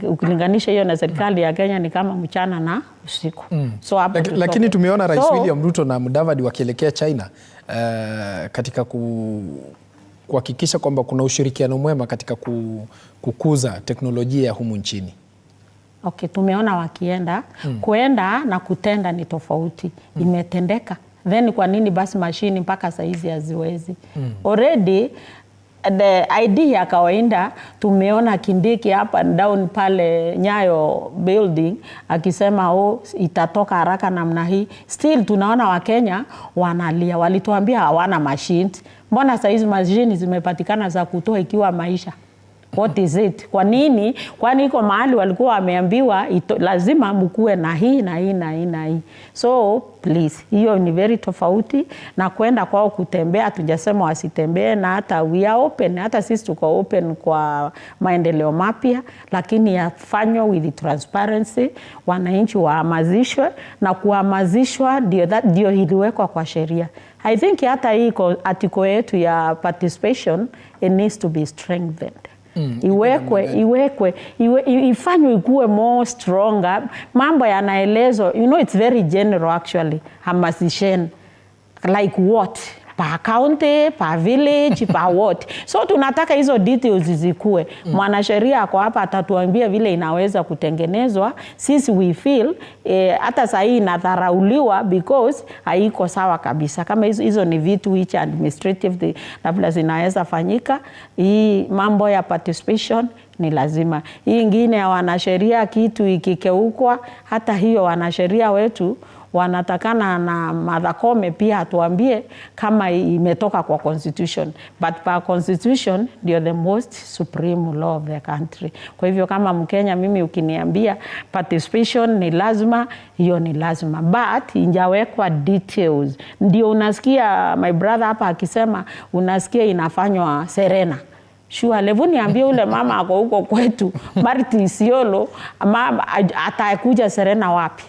ukilinganisha hiyo na serikali ya Kenya ni kama mchana na usiku. So lakini tumeona Rais William Ruto na Mudavadi wakielekea China katika kuhakikisha kwamba kuna ushirikiano mwema katika kukuza teknolojia ya humu nchini. Okay, tumeona wakienda, kuenda na kutenda ni tofauti. Imetendeka. Then kwa nini basi mashini mpaka saizi haziwezi? Already the idea ya kawaida tumeona Kindiki hapa and down pale Nyayo building akisema itatoka haraka namna hii. Still tunaona Wakenya wanalia, walituambia hawana machines. Mbona saizi machines zimepatikana za kutoa ikiwa maisha? What is it? Kwa nini? Kwani iko mahali walikuwa wameambiwa lazima mkue na hii na hii na hii na hii. So please, hiyo ni very tofauti. Na kwenda kwao kutembea, tujasema wasitembee, na hata we are open, hata sisi tuko open kwa maendeleo mapya, lakini yafanywe with transparency, wananchi wahamasishwe, na kuhamasishwa ndio iliwekwa kwa sheria. I think hata hii article yetu ya participation, it needs to be strengthened. Ifanywe ikuwe more stronger. Mambo yanaelezwa, it's very general actually. Hamasisheni like what? Per county, per village, per what? So tunataka hizo details zikue. Mwanasheria ako hapa atatuambia vile inaweza kutengenezwa. Sisi we feel hata saa hii inadharauliwa because haiko sawa kabisa. Kama hizo ni vitu which administrative labda zinaweza fanyika, hii mambo ya participation ni lazima. Hii ingine ya wanasheria kitu ikikeukwa, hata hiyo wanasheria wetu wanatakana na Martha Koome pia atuambie kama imetoka kwa constitution. But per constitution ndio the most supreme law of the country. Kwa hivyo kama Mkenya mimi ukiniambia participation ni lazima, hiyo ni lazima. But injawekwa details. Ndio unasikia my brother hapa akisema unasikia inafanywa Serena. Sure, levu niambie ule mama ako huko kwetu, Marti Isiolo, mama atakuja Serena wapi?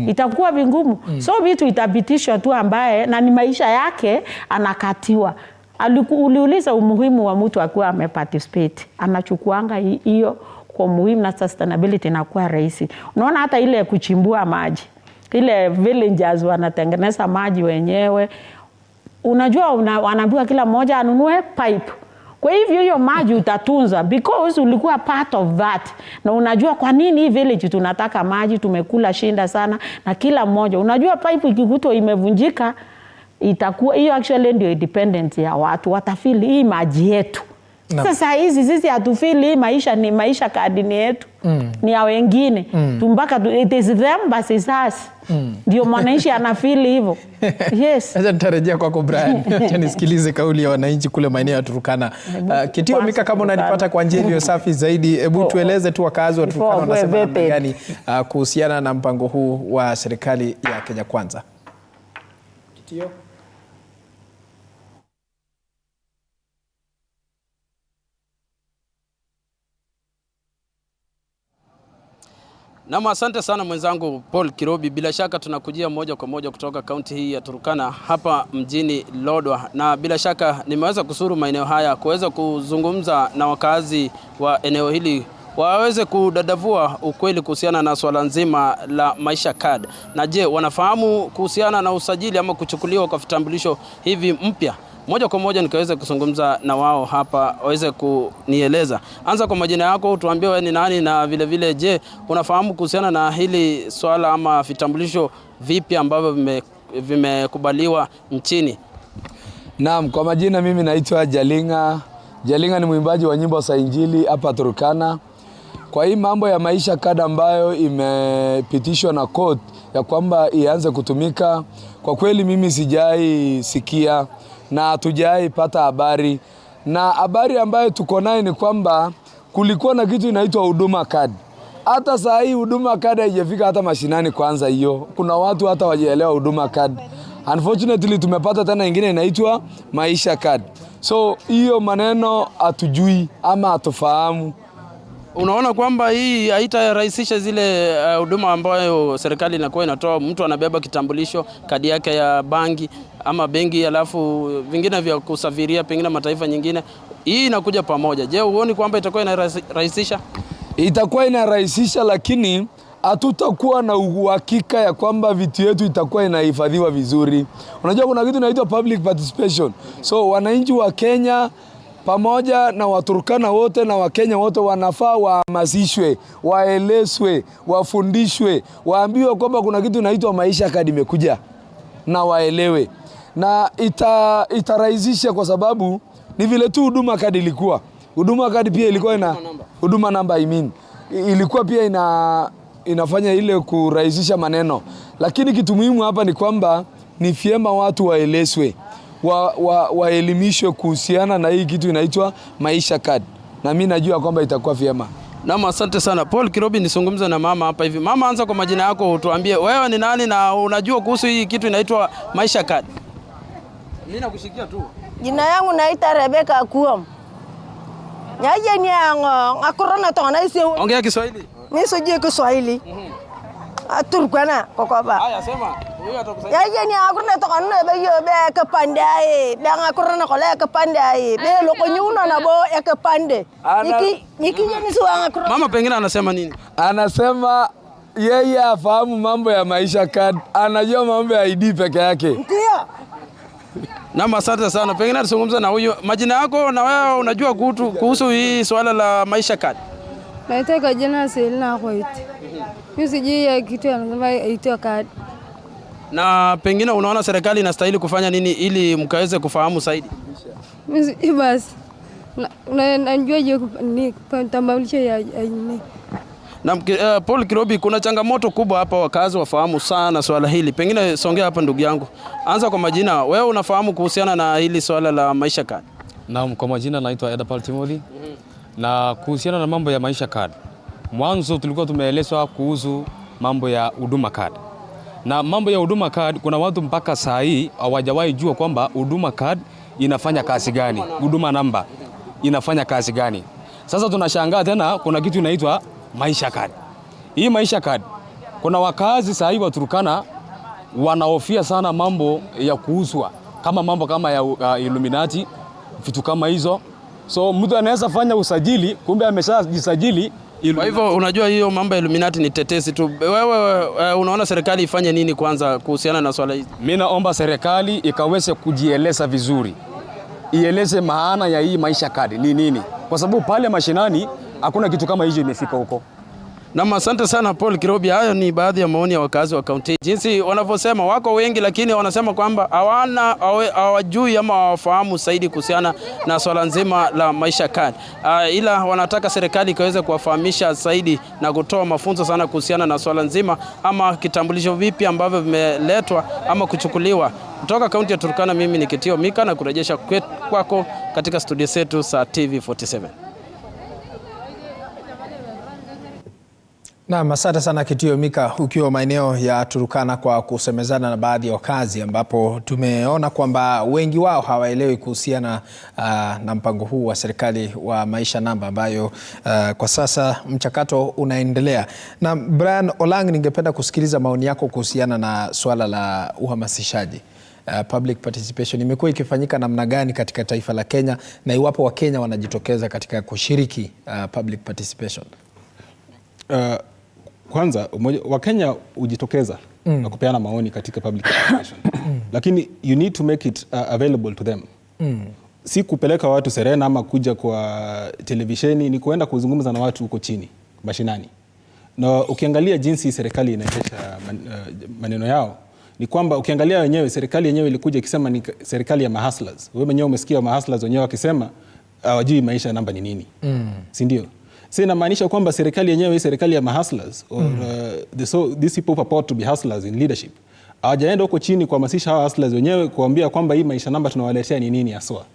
Itakuwa vigumu. So vitu itapitishwa tu ambaye na ni maisha yake anakatiwa. Uliuliza umuhimu wa mtu akiwa ameparticipate. Anachukuanga hiyo kwa muhimu na sustainability inakuwa rahisi. Unaona hata ile kuchimbua maji. Ile villagers wanatengeneza maji wenyewe. Unajua wanaambiwa kila mmoja anunue pipe. Kwa hivyo hiyo maji utatunza because ulikuwa part of that. Na unajua kwa nini hii village tunataka maji, tumekula shinda sana na kila mmoja. Unajua pipe ikikutwa imevunjika, itakuwa hiyo actually ndio independence ya watu, watafili hii maji yetu. Sasa hizi sisi hatufili hii maisha, ni maisha kadini yetu, ni ya wengine. Tumbaka it is them but is us. Ndio mwananchi anafili hivyo. Yes. Sasa nitarejea kwako Brian. Acha nisikilize kauli ya wananchi kule maeneo ya Turkana. Kitio Mika, kama unanipata kwa njia iliyo safi zaidi, hebu tueleze tu wakazi wa Turkana wanasema namna gani kuhusiana na mpango huu wa serikali ya Kenya Kwanza. Kitio. Naam, asante sana mwenzangu Paul Kirobi. Bila shaka tunakujia moja kwa moja kutoka kaunti hii ya Turkana hapa mjini Lodwar, na bila shaka nimeweza kusuru maeneo haya kuweza kuzungumza na wakazi wa eneo hili waweze kudadavua ukweli kuhusiana na swala nzima la maisha card. Na je, wanafahamu kuhusiana na usajili ama kuchukuliwa kwa vitambulisho hivi mpya? Moja kwa moja nikaweza kuzungumza na wao hapa waweze kunieleza. Anza kwa majina yako, tuambie wewe ni nani, na vile vile je, unafahamu kuhusiana na hili swala ama vitambulisho vipi ambavyo vimekubaliwa nchini? Naam, kwa majina mimi naitwa Jalinga. Jalinga ni mwimbaji wa nyimbo za Injili hapa Turkana. Kwa hii mambo ya maisha card ambayo imepitishwa na court ya kwamba ianze kutumika, kwa kweli mimi sijai sikia na hatujai pata habari. Na habari ambayo tuko nayo ni kwamba kulikuwa na kitu inaitwa huduma card. Hata saa hii huduma card haijafika hata mashinani kwanza hiyo. Kuna watu hata wajielewa huduma card. Unfortunately tumepata tena nyingine inaitwa maisha card. So hiyo maneno hatujui ama hatufahamu. Unaona kwamba hii haitarahisisha zile huduma ambayo serikali inakuwa inatoa? Mtu anabeba kitambulisho, kadi yake ya banki ama benki, alafu vingine vya kusafiria pengine mataifa nyingine. Hii inakuja pamoja. Je, huoni kwamba itakuwa inarahisisha? Itakuwa inarahisisha, lakini hatutakuwa na uhakika ya kwamba vitu yetu itakuwa inahifadhiwa vizuri. Unajua kuna kitu inaitwa public participation. So wananchi wa Kenya pamoja na Waturkana wote na Wakenya wote wanafaa wahamasishwe, waelezwe, wafundishwe, waambiwe kwamba kuna kitu inaitwa maisha card imekuja na waelewe. Na itarahisisha kwa sababu ni vile tu huduma card ilikuwa. Huduma card pia ilikuwa ina huduma namba ilikuwa pia inafanya ile kurahisisha maneno. Lakini kitu muhimu hapa ni kwamba ni vyema watu waelezwe, waelimishwe kuhusiana na hii kitu inaitwa maisha card. Na mimi najua kwamba itakuwa vyema. Naam, asante sana Paul Kirobi. Nisungumze na mama hapa hivi. Mama, anza kwa majina yako, tuambie wewe ni nani na unajua kuhusu hii kitu inaitwa maisha card. Mimi nakushikia tu. Jina yangu naita Rebeka Kuom. Nyaje ni akorona tona isi. Ongea Kiswahili. Mimi sijui Kiswahili. Turkana kokoba. Haya, sema. Wewe atakusaidia. Yaje ni akorona tona be yo be kapandai. Be akorona kola kapandai. Be lokonyuno na bo ekapande. Niki ni suanga akorona. Mama pengine anasema nini? Anasema yeye afahamu mambo ya maisha card. Anajua mambo ya ID peke yake. Ndio. Naam, asante sana. Pengine tuzungumze na huyu. Majina yako na wewe unajua kuhusu hii swala la maisha card? Naitwa jina Selina Khoit. Mimi sijui kitu inaitwa card. Na pengine unaona serikali inastahili kufanya nini ili mkaweze kufahamu zaidi? Mimi basi najua je ni tambulisho ya nini. Na Paul Kirobi, kuna changamoto kubwa hapa, wakazi wafahamu sana swala hili. Pengine songea hapa ndugu yangu. Anza kwa majina. Wewe unafahamu kuhusiana na hili swala la maisha card? Naam, kwa majina naitwa Edapal Timothy. Na kuhusiana na mambo ya maisha card, mwanzo tulikuwa tumeelezwa kuhusu mambo ya huduma card. Na mambo ya huduma card, kuna watu mpaka saa hii hawajawahi jua kwamba huduma card inafanya kazi gani, huduma namba inafanya kazi gani. Sasa tunashangaa tena kuna kitu inaitwa maisha card. Hii maisha card, kuna wakazi saa hii wa Turkana wanahofia sana mambo ya kuuzwa, kama mambo kama ya Illuminati, vitu kama hizo. So mtu anaweza fanya usajili kumbe ameshajisajili. Kwa hivyo unajua hiyo mambo ya Illuminati ni tetesi tu. Wewe unaona serikali ifanye nini kwanza kuhusiana na swala hili? Mimi naomba serikali ikaweze kujieleza vizuri. Ieleze maana ya hii maisha card ni nini. Kwa sababu pale mashinani hakuna kitu kama hicho imefika huko. Na asante sana Paul Kirobi. Hayo ni baadhi ya maoni ya wakazi wa kaunti. Jinsi wanavyosema wako wengi, lakini wanasema kwamba hawajui ama hawafahamu zaidi kuhusiana na swala nzima la maisha card. Ila wanataka serikali ikaweze kuwafahamisha zaidi na kutoa mafunzo sana kuhusiana na swala nzima ama kitambulisho vipi ambavyo vimeletwa ama kuchukuliwa. Kutoka kaunti ya Turkana, mimi ni Kitio Mika na kurejesha kwako katika studio zetu za TV47. Na asante sana Kitio Mika, ukiwa maeneo ya Turkana, kwa kusemezana na baadhi ya wakazi, ambapo tumeona kwamba wengi wao hawaelewi kuhusiana na mpango huu wa serikali wa maisha namba, ambayo kwa sasa mchakato unaendelea. Na Brian Olang, ningependa kusikiliza maoni yako kuhusiana na swala la uhamasishaji. Public participation imekuwa ikifanyika namna gani katika taifa la Kenya, na iwapo Wakenya wanajitokeza katika kushiriki public participation? Kwanza Wakenya hujitokeza na kupeana maoni katika public participation. Lakini you need to make it available to them. Si kupeleka watu Serena ama kuja kwa televisheni, ni kuenda kuzungumza na watu huko chini mashinani. Na ukiangalia jinsi serikali inaendesha maneno yao, ni kwamba ukiangalia wenyewe, serikali yenyewe ilikuja ikisema ni serikali ya mahustlers. Wewe mwenyewe umesikia mahustlers wenyewe wakisema hawajui maisha namba ni nini. Si ndio? Sasa inamaanisha kwamba serikali yenyewe hii serikali ya mahustlers so these people purport to be hustlers in leadership. Hawajaenda huko chini kuhamasisha hawa hustlers wenyewe, kuambia kwamba hii maisha namba tunawaletea ni nini haswa.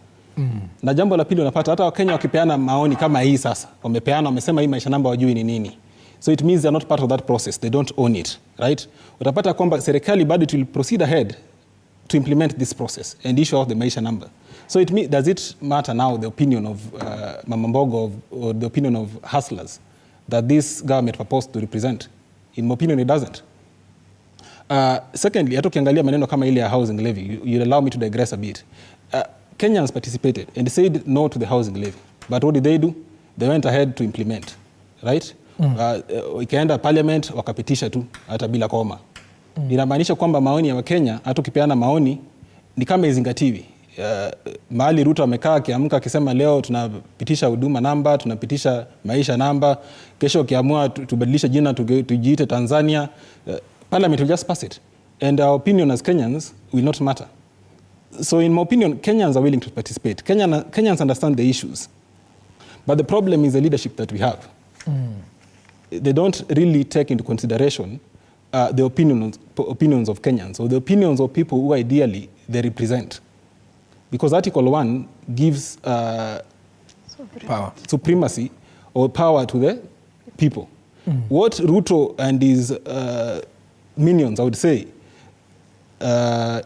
Na jambo la pili, unapata hata Wakenya wakipeana maoni kama hii sasa, wamesema hii maisha namba wajui ni nini. So it means they are not part of that process. They don't own it, right? Utapata kwamba serikali bado will proceed ahead to implement this process and issue out the maisha number. So does it matter now the opinion of Mama Mbogo or the opinion of hustlers that this government proposed to represent? In my opinion, it doesn't. Secondly, hata ukiangalia maneno kama ile ya housing levy, you'll allow me to digress a bit. Kenyans participated and said no to the housing levy. But what did they do? They went ahead to implement, right? Ikaenda parliament wakapitisha tu hata bila koma. Inamaanisha kwamba maoni ya Wakenya, hata ukipeana maoni ni kama izingatiwi. Mahali Ruto amekaa akiamka akisema leo tunapitisha huduma namba, tunapitisha maisha namba, kesho ukiamua tubadilisha jina tujiite Tanzania, parliament will just pass it. And our opinion as Kenyans will not matter. So in my opinion, Kenyans are willing to participate. Kenyans understand the issues. But the problem is the leadership that we have. They don't really take into consideration the opinions of Kenyans or the opinions of people who ideally they represent. Because Article 1 gives supremacy or power to the people. What Ruto and his minions, I would say,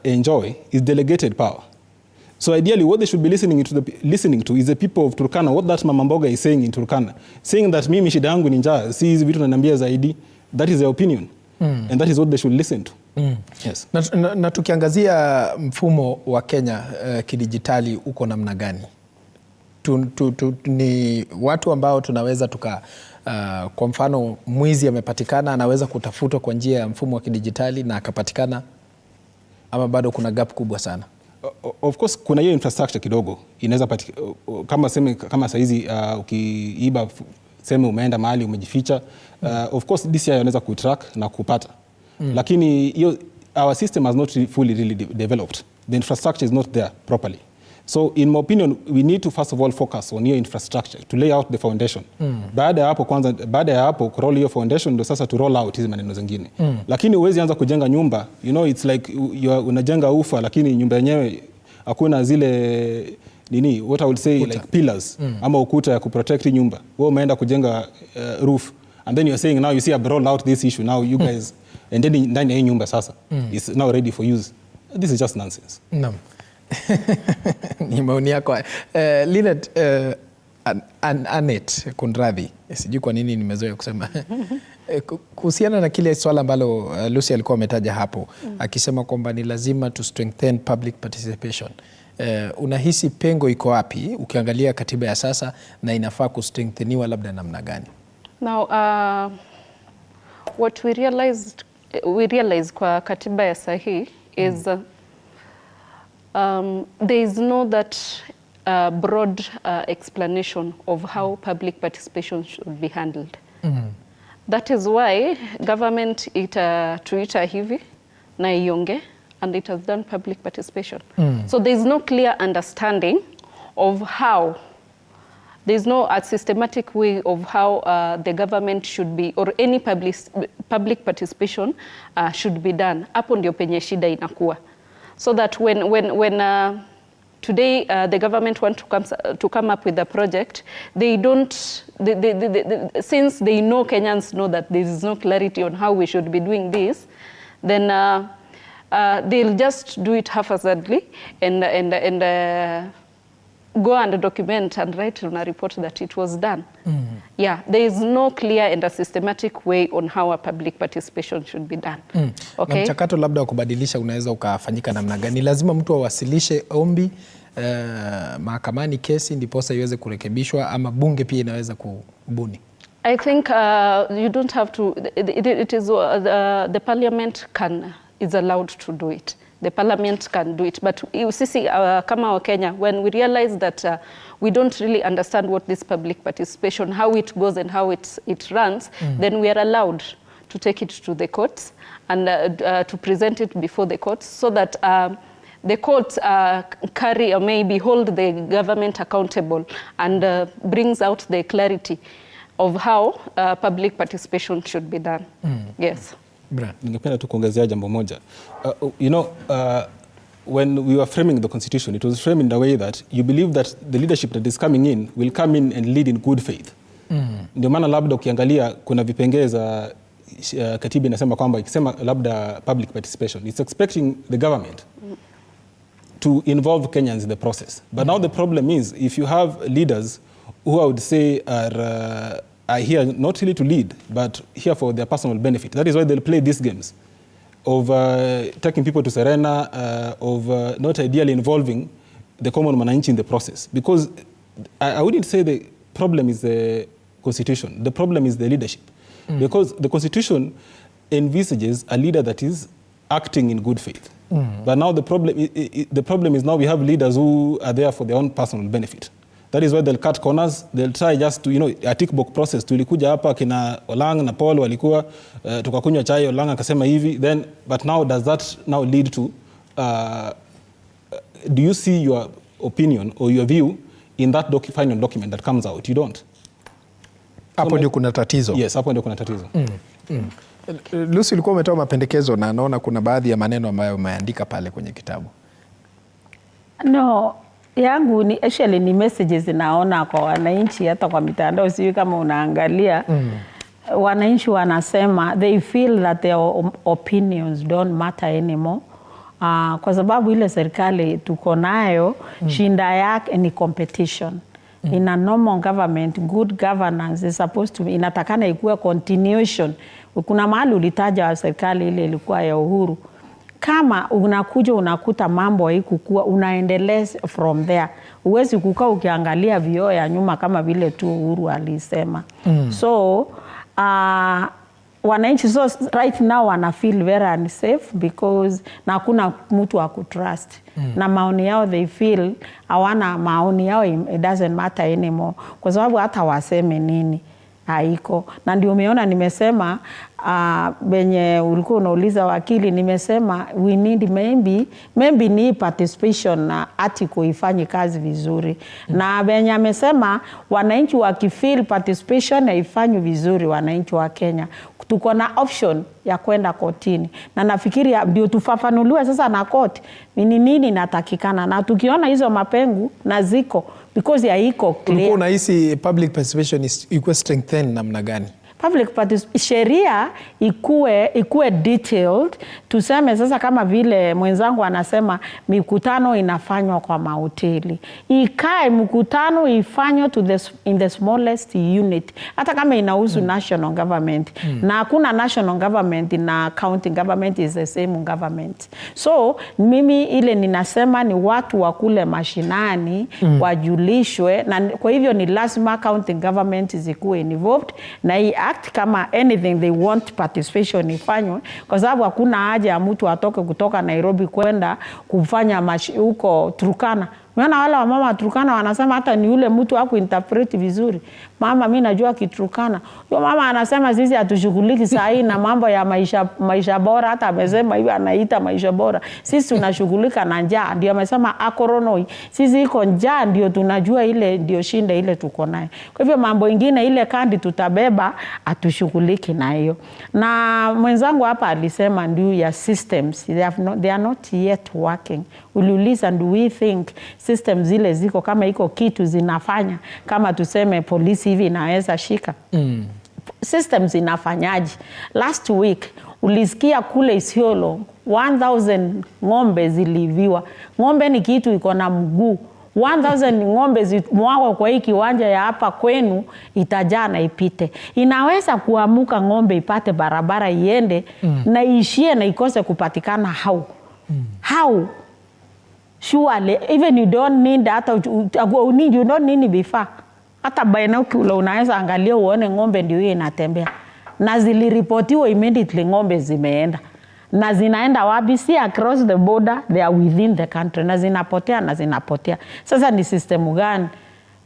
enjoy is delegated power. So ideally what they should be listening to is the people of Turkana, what that Mama Mboga is saying in Turkana, saying that mimi shida yangu ni njaa, si hizi vitu naniambia zaidi. That is their opinion. And that is what they should listen to. Yes. Na tukiangazia mfumo wa Kenya kidijitali uko namna gani? Ni watu ambao tunaweza kwa mfano mwizi amepatikana, anaweza kutafutwa kwa njia ya mfumo wa kidijitali na akapatikana, ama bado kuna gap kubwa sana? Of course kuna hiyo infrastructure kidogo inaweza kama saizi ukiiba sema umeenda mahali umejificha, of course DCI anaweza kutrack na kupata. Lakini our system has not fully really developed. The infrastructure is not there properly. So in my opinion, we need to first of all focus on your infrastructure to lay out the foundation. Baada ya hapo roll hiyo foundation ndio sasa to roll out hizi maneno zingine. Lakini uwezi anza kujenga nyumba, it's like unajenga ufa lakini nyumba yenyewe hakuna zile what I would say ukuta, like pillars ama ukuta ya kuprotect nyumba. Wewe umeenda kujenga roof and then you're saying now you see I've rolled out this issue, now you guys and then ndani ya nyumba sasa is now ready for use. This is just nonsense. Naam. Ni maoni yako. Linet, Anet Kundradhi, sijui kwa nini nimezoea kusema kuhusiana na kile swala ambalo Lucy alikuwa ametaja hapo, akisema kwamba ni lazima to strengthen public participation. Unahisi pengo iko wapi ukiangalia katiba ya sasa na inafaa kustrengtheniwa labda namna gani? Now what we realize kwa katiba ya sahi is there is no that broad explanation of how public participation should be handled. That is why government tuita hivi na ionge, and it has done public participation. So there is no clear understanding of how, there is no systematic way of how the government should be, or any public participation should be done. Hapo ndio penye shida inakuwa. So that when today the government want to come up with a project, they don't, since they know, Kenyans know that there is no clarity on how we should be doing this, then they'll just do it haphazardly and go and document and write on a report that it was done. Yeah, there is no clear and a systematic way on how a public participation should be done. Okay? Na mchakato labda wa kubadilisha unaweza ukafanyika namna gani? Lazima mtu awasilishe ombi mahakamani, kesi ndiposa iweze kurekebishwa, ama bunge pia inaweza kubuni? I think you don't have to, it is the parliament is allowed to do it. The parliament can do it, but sisi kama waKenya, when we realize that we don't really understand what this public participation, how it goes and how it runs, then we are allowed to take it to the courts and to present it before the courts, so that the courts carry or maybe hold the government accountable and brings out the clarity of how public participation should be done. Yes. Ningependa tu kuongezea jambo moja. You know, when we were framing the constitution, it was framed in a way that you believe that the leadership that is coming in will come in and lead in good faith. Ndio maana labda ukiangalia kuna vipengee za katiba inasema kwamba ikisema labda public participation, it's expecting the government to involve Kenyans in the process. But now the problem is, if you have leaders who I would say are here not really to lead, but here for their personal benefit. That is why they'll play these games of taking people to Serena, of not ideally involving the common mwananchi in the process. Because I wouldn't say the problem is the constitution. The problem is the leadership. Because the constitution envisages a leader that is acting in good faith. But now the problem is now we have leaders who are there for their own personal benefit. That is why they'll cut corners. They'll try just to, you know, a tick box process. Tulikuja hapa kina Olang na Paul walikuwa tukakunywa chai, Olang akasema hivi. Then, but now does that now lead to, do you see your opinion or your view in that final document that comes out? You don't. Hapo ndio kuna tatizo. Yes, hapo ndio kuna tatizo. Lucy, ulikuwa umetoa mapendekezo na naona kuna baadhi ya maneno ambayo umeandika pale kwenye kitabu. No, yangu ni actually ni messages naona kwa wananchi, hata kwa mitandao, sio kama unaangalia. Wananchi wanasema they feel that their opinions don't matter anymore. Kwa sababu ile serikali tuko nayo, shinda yake ni competition. In a normal government, good governance is supposed to, inatakana ikuwe continuation. Kuna mahali ulitaja wa serikali ile ilikuwa ya Uhuru. Kama unakuja unakuta mambo haikukua, unaendelea from there. Uwezi kukaa ukiangalia vioo ya nyuma kama vile tu Uhuru alisema. So wananchi right now wana feel very unsafe because na hakuna mtu wa kutrust. Na maoni yao they feel hawana maoni yao, it doesn't matter anymore. Kwa sababu hata waseme nini haiko. Na ndio umeona nimesema benye ulikuwa unauliza wakili, nimesema we need maybe ni participation na article ifanye kazi vizuri. Na benye amesema wananchi wakifeel participation na ifanye vizuri, wananchi wa Kenya tuko na option ya kwenda kotini. Na nafikiri ndio tufafanuliwe sasa na court ni nini natakikana, na tukiona hizo mapengu na ziko because ya iko clear. Ulikuwa unahisi public participation ikuwe strengthened namna gani? Public participation, sheria ikuwe detailed. Tuseme sasa kama vile mwenzangu anasema mikutano inafanywa kwa mahoteli. Ikae mkutano ifanywe in the smallest unit. Hata kama inahusu national government. Na hakuna national government na county government is the same government. So mimi ile ninasema ni watu wa kule mashinani wajulishwe, na kwa hivyo ni lazima county government zikuwe involved na act kama anything they want participation ifanywe, kwa sababu hakuna haja ya mtu atoke kutoka Nairobi kwenda kufanya huko Turkana Umeona wale wamama Turkana wanasema hata ni yule mtu hakuinterpret vizuri. Mama mimi najua Kiturkana. Huyo mama anasema sisi hatushughuliki saa hii na mambo ya maisha bora, hata amesema hivi anaita maisha bora. Sisi tunashughulika na njaa. Ndio amesema akoronoi. Sisi iko njaa ndio tunajua ile ndio shinda ile tuko nayo. Kwa hivyo mambo ingine ile kandi tutabeba hatushughuliki na hiyo. Na mwenzangu hapa alisema ndio ya systems they are not yet working. Uliuliza do we think systems zile ziko kama iko kitu zinafanya kama tuseme polisi hivi inaweza shika. Systems inafanyaje? Last week ulisikia kule Isiolo 1000 ng'ombe ziliviwa. Ng'ombe ni kitu iko na mguu. 1000 ng'ombe zimwagwa kwa hii kiwanja ya hapa kwenu itajaa na ipite. Inaweza kuamuka ng'ombe ipate barabara iende na ishie na ikose kupatikana how? Surely even you don't need you don't need before. Hata binocular unaweza angalia uone ng'ombe ndio hiyo inatembea. Na ziliripotiwa immediately ng'ombe zimeenda. Na zinaenda wapi? Si across the border, they are within the country. Na zinapotea. Sasa ni system gani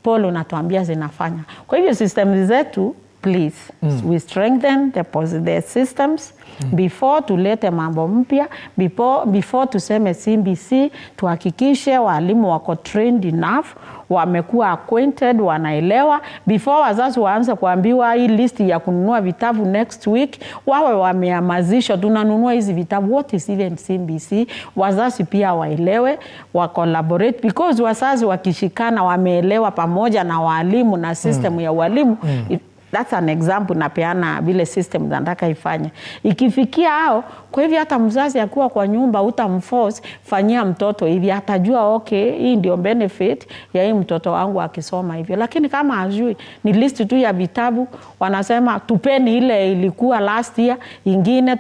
Paul unatuambia zinafanya? Kwa hivyo systems zetu please we strengthen the systems before tulete mambo mpya, before tuseme CBC tuhakikishe walimu wako trained enough, wamekuwa acquainted, wanaelewa, before wazazi waanze kuambiwa hii list ya kununua vitabu next week wawe wameamazishwa tunanunua hizi vitabu. What is even CBC? Wazazi pia waelewe, wa collaborate, because wazazi wakishikana wameelewa pamoja na walimu na system ya walimu. That's an example napeana vile system nataka ifanye. Ikifikia hao, kwa hivyo hata mzazi akiwa kwa nyumba utamforce fanyia mtoto hivi, atajua okay, hii ndio benefit ya hii mtoto wangu akisoma hivyo. Lakini kama hajui, ni list tu ya vitabu, wanasema tupeni ile ilikuwa last year, ingine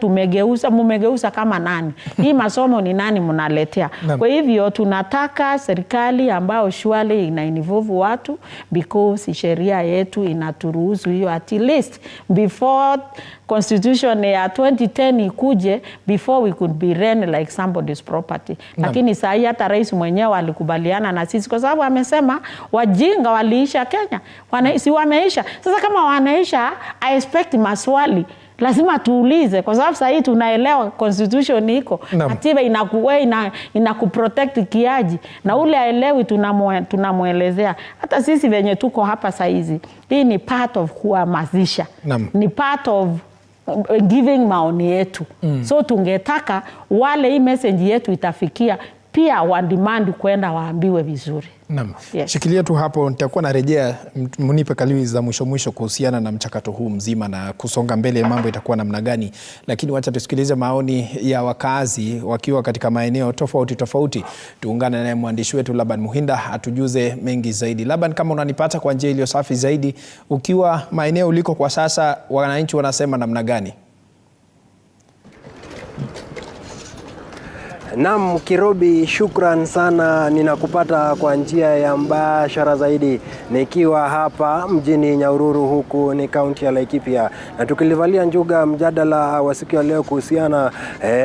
mumegeuza kama nani. Hii masomo ni nani mnaletea? Kwa hivyo tunataka serikali ambao surely ina-involve watu, because sheria yetu inaturuhusu hiyo at least before constitution ya 2010 ikuje, before we could be rent like somebody's property. Lakini saa hii hata rais mwenyewe alikubaliana na sisi, kwa sababu amesema wajinga waliisha Kenya. Si wameisha. Sasa kama wanaisha, I expect maswali lazima tuulize, kwa sababu sasa hii tunaelewa constitution iko, katiba inakuprotect kiaji, na ule aelewi tunamuelezea. Hata sisi venye tuko hapa sasa hizi, hii ni part of kuhamasisha, ni part of giving maoni yetu. So tungetaka wale hii message yetu itafikia pia wa demand kwenda waambiwe vizuri. Yes. Shikilia tu hapo, nitakuwa narejea munipe kaliwi za mwisho kuhusiana na mchakato huu mzima na kusonga mbele mambo itakuwa namna gani. Lakini wacha tusikilize maoni ya wakazi wakiwa katika maeneo tofauti. Tuungane na mwandishi wetu Laban Muhinda atujuze mengi zaidi. Laban, kama unanipata kwa njia iliyo safi zaidi, ukiwa maeneo uliko kwa sasa, wananchi wanasema namna gani? Naam, Kirobi, shukran sana. Ninakupata kwa njia ya mbashara zaidi nikiwa hapa mjini Nyahururu, huku ni kaunti ya Laikipia, na tukilivalia njuga mjadala wa siku ya leo kuhusiana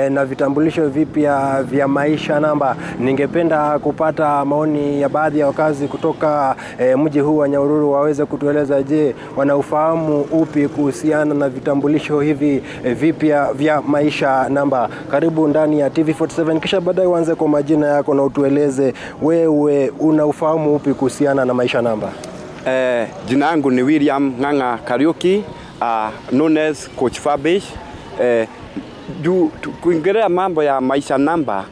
na vitambulisho vipya vya maisha namba. Ningependa kupata maoni ya baadhi ya wakazi kutoka mji huu wa Nyahururu, waweze kutueleza je, wanaufahamu upi kuhusiana na vitambulisho hivi vipya vya maisha namba. Karibu ndani ya TV47, kisha baadaye uanze kwa majina yako na utueleze wewe unaufahamu upi kuhusiana na maisha namba. Jina yangu ni William Ng'ang'a Kariuki, known as Coach Fabish. Kuingelea mambo ya maisha namba,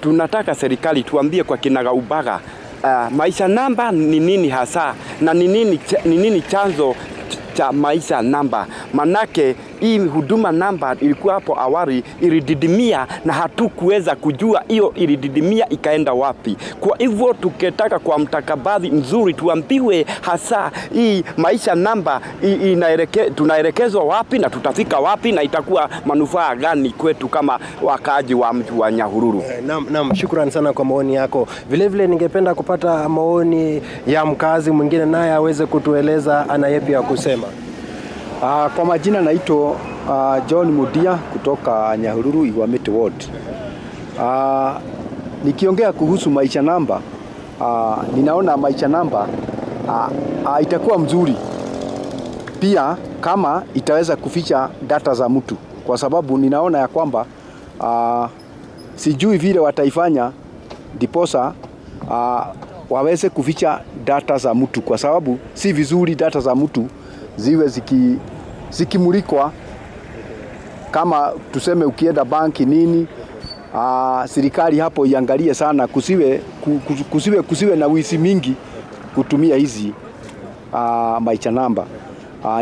tunataka serikali tuambie kwa kinagaubaga maisha namba ni nini hasa na ni nini chanzo cha maisha namba. Manake hii huduma namba ilikuwa hapo awali ilididimia na hatukuweza kujua hiyo ilididimia ikaenda wapi. Kwa hivyo tukitaka kwa mtakabadhi mzuri tuambiwe hasa hii maisha namba tunaelekezwa wapi na tutafika wapi na itakuwa manufaa gani kwetu kama wakaaji wa mji wa Nyahururu. Naam, shukrani sana kwa maoni yako. Vile vile ningependa kupata maoni ya mkazi mwingine naye aweze kutueleza ana yapi ya kusema. Kwa majina naitwa John Mudia kutoka Nyahururu Iwamete Ward. Nikiongea kuhusu maisha namba, ninaona maisha namba itakuwa mzuri pia kama itaweza kuficha data za mtu, kwa sababu ninaona ya kwamba sijui vile wataifanya diposa waweze kuficha data za mtu, kwa sababu si vizuri data za mtu ziwe zikimulikwa. Kama tuseme ukienda banki nini, serikali hapo iangalie sana kusiwe na wizi mingi kutumia hizi maisha namba.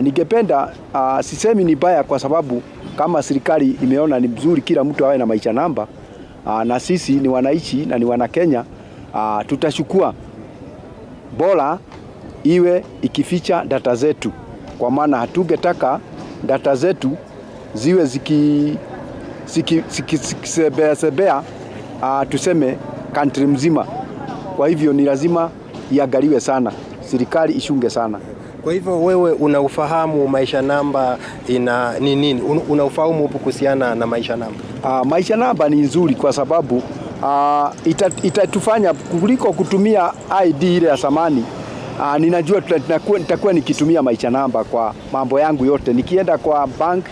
Ningependa sisemi ni baya, kwa sababu kama serikali imeona ni mzuri kila mtu awe na maisha namba, na sisi ni wananchi na ni wana Kenya, tutachukua bora iwe ikificha data zetu, kwa maana hatungetaka data zetu ziwe sebea tuseme country mzima. Kwa hivyo ni lazima iangaliwe sana, serikali ishunge sana. Kwa hivyo wewe unaufahamu maisha namba ni nini? Unaufahamu upo kuhusiana na maisha namba? Maisha namba ni nzuri kwa sababu itatufanya kuliko kutumia ID ile ya zamani. Ninajua nitakuwa nikitumia maisha namba kwa mambo yangu yote. Nikienda kwa bank,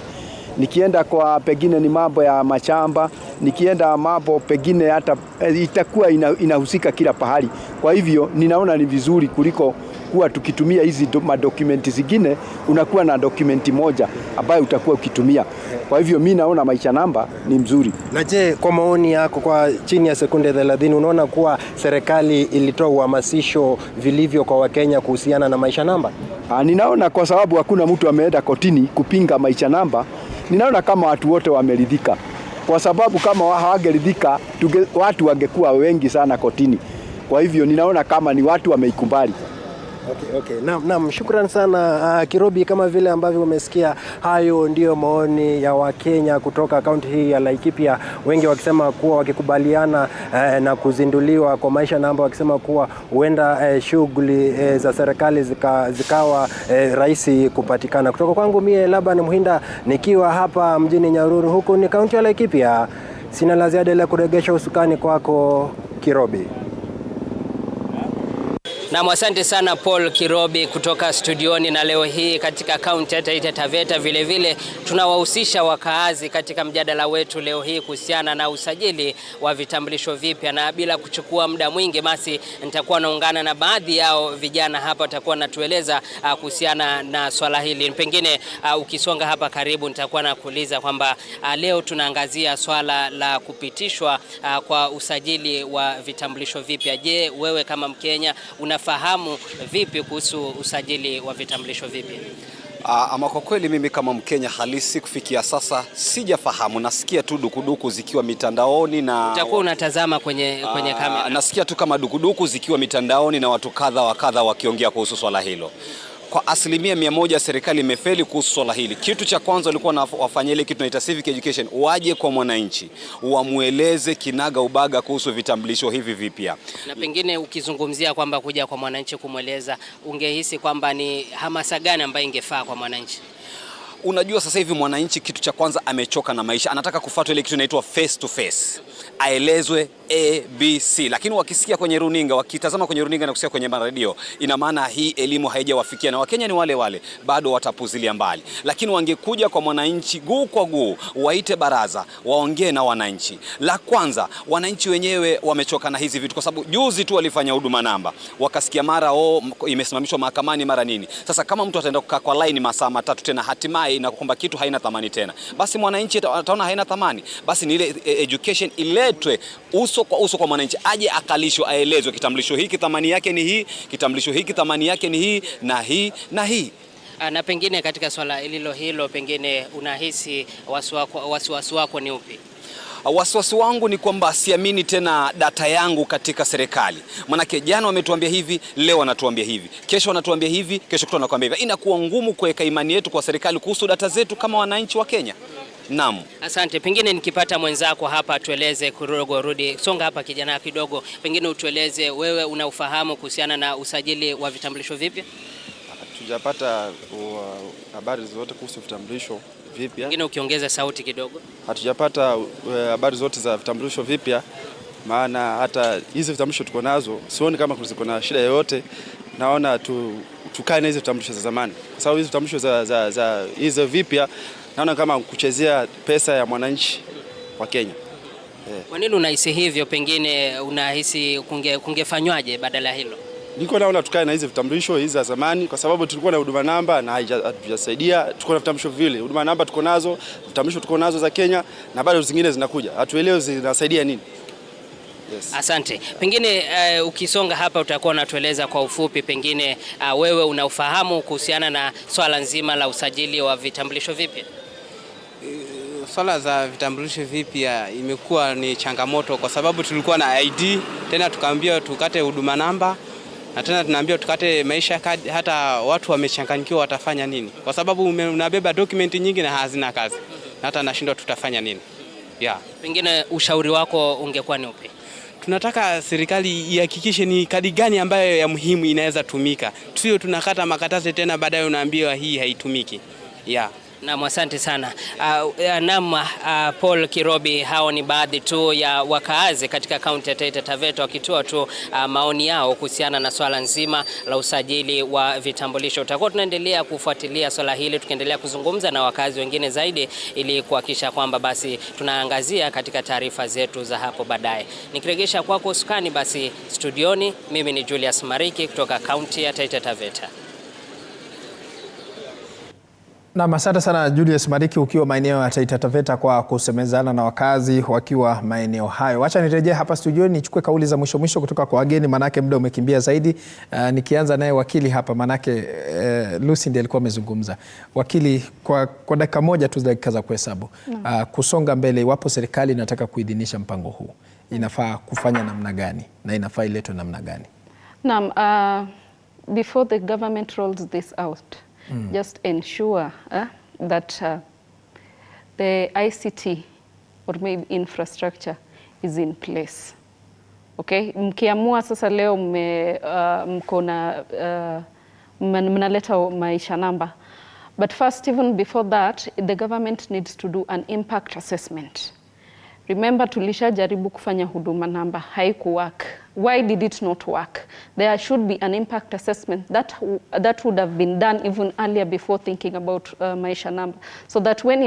nikienda kwa pengine ni mambo ya mashamba, nikienda mambo pengine hata itakuwa inahusika kila pahali. Kwa hivyo ninaona ni vizuri kuliko kuwa tukitumia hizi madokumenti zingine, unakuwa na dokumenti moja ambayo utakuwa ukitumia. Kwa hivyo mimi naona maisha namba ni mzuri. Na je, kwa maoni yako, kwa chini ya sekunde 30, unaona kuwa serikali ilitoa uhamasisho vilivyo kwa Wakenya kuhusiana na maisha namba? Ninaona kwa sababu hakuna mtu ameenda kotini kupinga maisha namba, ninaona kama watu wote wameridhika. Kwa sababu kama hawangeridhika watu wangekuwa wengi sana kotini. Kwa hivyo ninaona kama ni watu wameikubali. Okay. Naam, shukrani sana Kirobi. Kama vile ambavyo umesikia, hayo ndio maoni ya Wakenya kutoka kaunti hii ya Laikipia, wengi wakisema kuwa wakikubaliana na kuzinduliwa kwa maisha namba, wakisema kuwa huenda shughuli za serikali zikawa rahisi kupatikana. Kutoka kwangu mie Laban Muhinda, nikiwa hapa mjini Nyahururu, huku ni kaunti ya Laikipia, sina la ziada ila kuregesha usukani kwako Kirobi. Na asante sana Paul Kirobi kutoka studioni. Na leo hii katika kaunti ya Taita Taveta vile tunawahusisha wakaazi katika mjadala wetu leo hii kuhusiana na usajili wa vitambulisho vipya, na bila kuchukua muda mwingi basi nitakuwa naungana na baadhi yao vijana hapa, watakuwa natueleza kuhusiana na swala hili. Pengine ukisonga hapa karibu, nitakuwa nakuuliza kwamba leo tunaangazia swala la kupitishwa kwa usajili wa vitambulisho vipya. Je, wewe kama Mkenya unafahamu vipi kuhusu usajili wa vitambulisho vipya? Ama kwa kweli mimi kama Mkenya halisi kufikia sasa sijafahamu. Nasikia tu dukuduku zikiwa mitandaoni na utakuwa unatazama kwenye kamera. Nasikia tu kama dukuduku zikiwa mitandaoni na watu kadha wa kadha wakiongea kuhusu swala hilo. Kwa 100% serikali imefeli kuhusu swala hili. Kitu cha kwanza walikuwa wafanya ile kitu tunaita civic education, waje kwa mwananchi wamueleze kinaga ubaga kuhusu vitambulisho hivi vipya. Na pengine ukizungumzia kwamba kuja kwa mwananchi kumweleza, ungehisi kwamba ni hamasa gani ambayo ingefaa kwa mwananchi? Unajua sasa hivi mwananchi kitu cha kwanza amechoka na maisha, anataka kufuata ile kitu inaitwa face to face, aelezwe ABC. Lakini wakisikia kwenye runinga, wakitazama kwenye runinga na kusikia kwenye radio, ina maana hii elimu haijawafikia, na Wakenya ni wale bado watapuzilia mbali. Lakini wangekuja kwa mwananchi guu kwa guu, waite baraza, waongee na wananchi. La kwanza, wananchi wenyewe wamechoka na hizi vitu, kwa sababu juzi tu walifanya huduma namba, wakasikia mara imesimamishwa mahakamani mara nini. Sasa kama mtu ataenda kukaa kwa line masaa 3 tena hatimaye na kwamba kitu haina thamani tena, basi mwananchi ataona haina thamani. Basi ni ile education iletwe uso kwa mwananchi, aje akalishwe, aelezwe kitambulisho hiki thamani yake ni hii, kitambulisho hiki thamani yake ni hii na hii na hii. Na pengine katika swala hilo pengine unahisi wasiwasi wako ni upi? Wasiwasi wangu ni kwamba siamini tena data yangu katika serikali. Manake jana wametuambia hivi, leo wanatuambia hivi, kesho wanatuambia hivi, kesho kutwa wanakuambia hivi. Inakuwa ngumu kuweka imani yetu kwa serikali kuhusu data zetu kama wananchi wa Kenya. Naam. Asante. Pengine nikipata mwenzako hapa tueleze kidogo, rudi songa hapa kijana kidogo, pengine utueleze wewe unaufahamu kuhusiana na usajili wa vitambulisho vipya? Hatujapata habari zote kuhusu vitambulisho vipya. Pengine ukiongeza sauti kidogo. Hatujapata habari zote za vitambulisho vipya. maana hata hizi vitambulisho tuko nazo sioni kama ziko na shida yoyote. Naona tukae na hizi vitambulisho za zamani, kwa sababu hizi vitambulisho za hizo vipya naona kama kuchezea pesa ya mwananchi wa Kenya. Kwa nini unahisi hivyo? Pengine unahisi kungefanywaje badala ya hilo? Niko naona tukae na hizi vitambulisho hizi za zamani, kwa sababu tulikuwa na huduma namba na haijasaidia. Tuko na vitambulisho vile, huduma namba tuko nazo, vitambulisho tuko nazo za Kenya na bado zingine zinakuja. Hatuelewi zinasaidia nini. Yes. Asante. Pengine ukisonga hapa utakuwa unatueleza kwa ufupi, pengine wewe unaufahamu kuhusiana na swala nzima la usajili wa vitambulisho vipya? Swala za vitambulisho vipya imekuwa ni changamoto, kwa sababu tulikuwa na ID, tena tukaambiwa tukate huduma namba, na tena tunaambiwa tukate maisha card. Hata watu wamechanganyikiwa watafanya nini, kwa sababu unabeba dokumenti nyingi na hazina kazi, hata nashindwa tutafanya nini. Yeah. Pengine ushauri wako ungekuwa ni upi? Tunataka serikali ihakikishe ni kadi gani ambayo ya muhimu inaweza tumika. Tusio tunakata makatasi tena baadaye unaambiwa hii haitumiki. Yeah. Naam, asante sana. Paul Kirobi, hao ni baadhi tu ya wakaazi katika kaunti ya Taita Taveta wakitoa tu maoni yao kuhusiana na swala nzima la usajili wa vitambulisho. Tutakuwa tunaendelea kufuatilia swala hili, tukiendelea kuzungumza na wakazi wengine zaidi ili kuhakikisha kwamba basi tunaangazia katika taarifa zetu za hapo baadaye. Nikiregesha kwako usukani basi studioni, mimi ni Julius Mariki kutoka kaunti ya Taita Taveta. Na asante sana Julius Mariki ukiwa maeneo ya Taita Taveta kwa kusemezana na wakazi wakiwa maeneo hayo. Wacha nirejee hapa studioni nichukue kauli za mwisho kutoka kwa wageni, manake muda umekimbia zaidi. Nikianza naye wakili hapa, manake Lucy ndiye alikuwa amezungumza. Wakili, kwa dakika moja tu, dakika za kuhesabu, kusonga mbele, iwapo serikali inataka kuidhinisha mpango huu, inafaa kufanya namna gani na inafaa iletwe namna gani? Naam, before the government rolls this out, just ensure that the ICT or maybe infrastructure is in place. Okay, mkiamua sasa leo mnaleta maisha namba, but first, even before that, the government needs to do an impact assessment. Remember, tulishajaribu kufanya huduma namba, haikuwork. Why did it not work? There should be an impact assessment that would have been done even earlier before thinking about maisha namba, so that when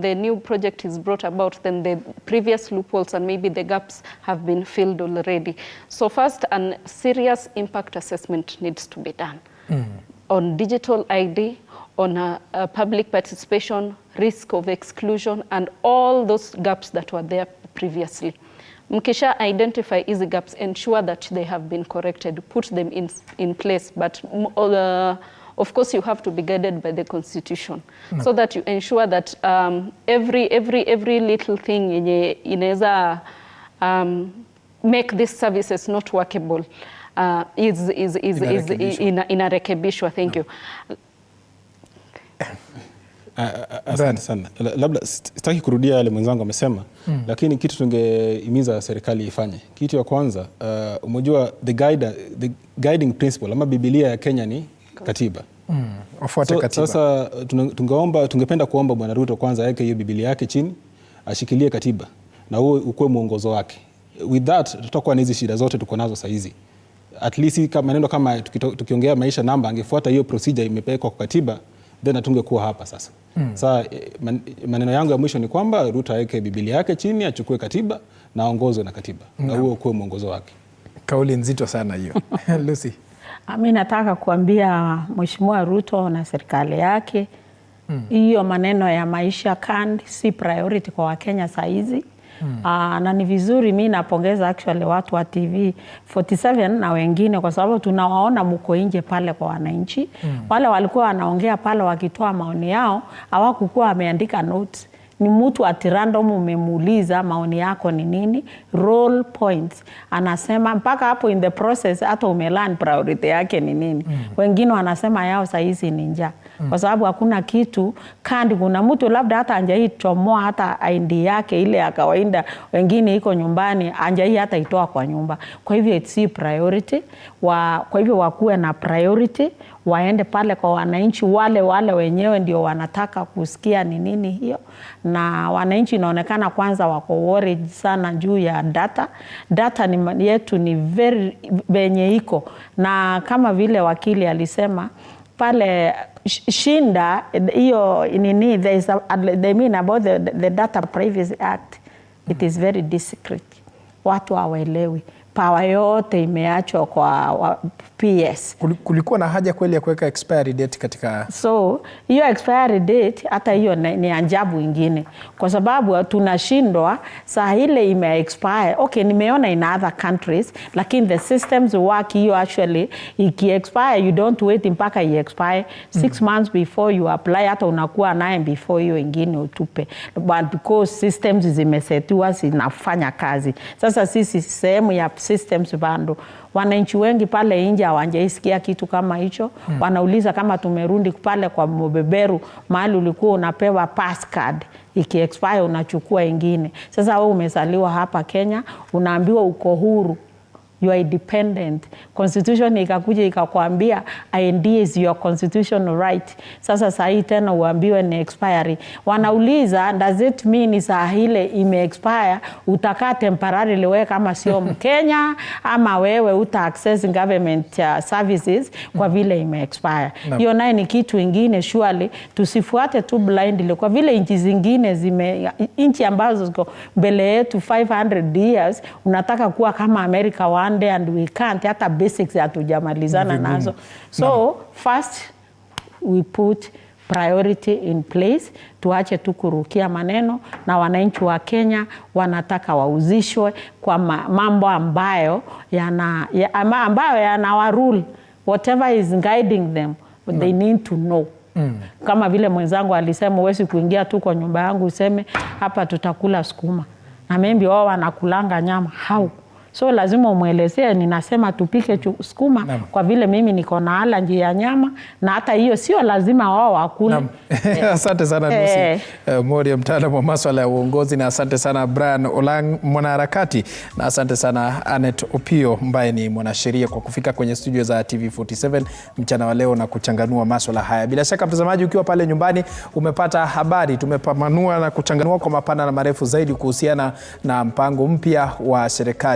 the new project is brought about, then the previous loopholes and maybe the gaps have been filled already. So first, a serious impact assessment needs to be done on digital ID, on public participation, risk of exclusion, and all those gaps that were there previously. Mkisha identify easy gaps, ensure that they have been corrected, put them in place, but of course you have to be guided by the constitution, so that you ensure that every little thing inaweza make these services not workable inarekebishwa. Thank you. Asante sana. Labda sitaki kurudia yale mwenzangu amesema, lakini kitu tungehimiza serikali ifanye. Kitu ya kwanza, umejua the guiding principle ama Biblia ya Kenya ni katiba. Wafuate katiba. Sasa tungependa kuomba Bwana Ruto kwanza aweke hiyo Biblia yake chini, ashikilie katiba na huo ukue mwongozo wake. With that tutakuwa na hizi shida zote tuko nazo saa hizi. At least kama maneno kama tukiongea maisha namba, angefuata hiyo procedure imepelekwa kwa katiba, then atungekuwa hapa sasa. Sasa maneno yangu ya mwisho ni kwamba Ruto aweke Biblia yake chini, achukue katiba na aongozwe na katiba. Na huo kwa mwongozo wake. Kauli nzito sana hiyo. Lucy. Mimi nataka kuambia Mheshimiwa Ruto na serikali yake, hiyo maneno ya maisha kandi si priority kwa Wakenya saa hizi. Na ni vizuri, mimi napongeza actually watu wa TV 47 na wengine, kwa sababu tunawaona mko nje pale kwa wananchi. Wale walikuwa wanaongea pale wakitoa maoni yao, hawakukuwa wameandika notes. Ni mtu at random umemuuliza maoni yako ni nini, role points, anasema mpaka hapo in the process hata umelearn priority yake ni nini. Wengine wanasema yao saa hizi ni njaa. kwa sababu hakuna kitu kandi. Kuna mtu labda hata anjai chomoa hata ID yake ile ya kawaida, wengine iko nyumbani anjai hata itoa kwa nyumba. Kwa hivyo it's priority. Kwa hivyo wakuwe na priority, waende pale kwa wananchi wale wenyewe ndio wanataka kusikia ni nini hiyo. Na wananchi inaonekana kwanza wako worried sana juu ya data. Data yetu ni very benye iko, na kama vile wakili alisema pale shinda hiyo nini, they mean about the Data Privacy Act. It is very discreet. Watu hawaelewi. Power yote imeachwa kwa PS. Kulikuwa na haja kweli ya kuweka expiry date katika... So, hiyo expiry date hata hiyo ni ajabu ingine. Kwa sababu tunashindwa saa ile ime expire. Okay, nimeona in other countries, lakini the systems work hiyo actually. Iki expire, you don't wait mpaka i expire 6 months before you apply, hata unakuwa naye before hiyo ingine utupe. But because systems zimesetiwa zinafanya kazi. Sasa sisi sehemu ya systems bando. Wananchi wengi pale nje hawajaisikia kitu kama hicho. Wanauliza kama tumerudi pale kwa mbeberu mahali ulikuwa unapewa pass card, iki expire unachukua ingine. Sasa wewe umezaliwa hapa Kenya, unaambiwa uko huru, you are independent. Constitution ikakuja ikakwambia IND is your constitutional right. Sasa saa hii tena uambiwe ni expiry. Wanauliza, does it mean saa ile ime expire utakaa temporarily wewe kama sio Mkenya, ama wewe uta access government services kwa vile ime expire. Hiyo naye ni kitu ingine. Surely tusifuate tu blindly kwa vile nchi zingine nchi ambazo ziko mbele yetu 500 years unataka kuwa kama America one day, and we can't. Hata basics hatujamalizana nazo. So first we put priority in place. Tuache tu kurukia maneno, na wananchi wa Kenya wanataka wauzishwe kwa mambo ambayo yana wa rule. Whatever is guiding them, they need to know. Kama vile mwenzangu alisema, huwezi kuingia tu kwa nyumba yangu useme hapa tutakula sukuma, na maybe wao wanakulanga nyama. How? So lazima umuelezee, ninasema tupike sukuma kwa vile mimi niko na allergy ya nyama, na hata hiyo sio lazima wao wakule. Asante sana Lucy Moria, mtaalamu wa masuala ya uongozi, na asante sana Brian Olang, mwanaharakati, na asante sana Anet Opio ambaye ni mwanasheria kwa kufika kwenye studio za TV47 mchana wa leo na kuchanganua masuala haya. Bila shaka mtazamaji, ukiwa pale nyumbani umepata habari, tumepamanua na kuchanganua kwa mapana na marefu zaidi kuhusiana na mpango mpya wa serikali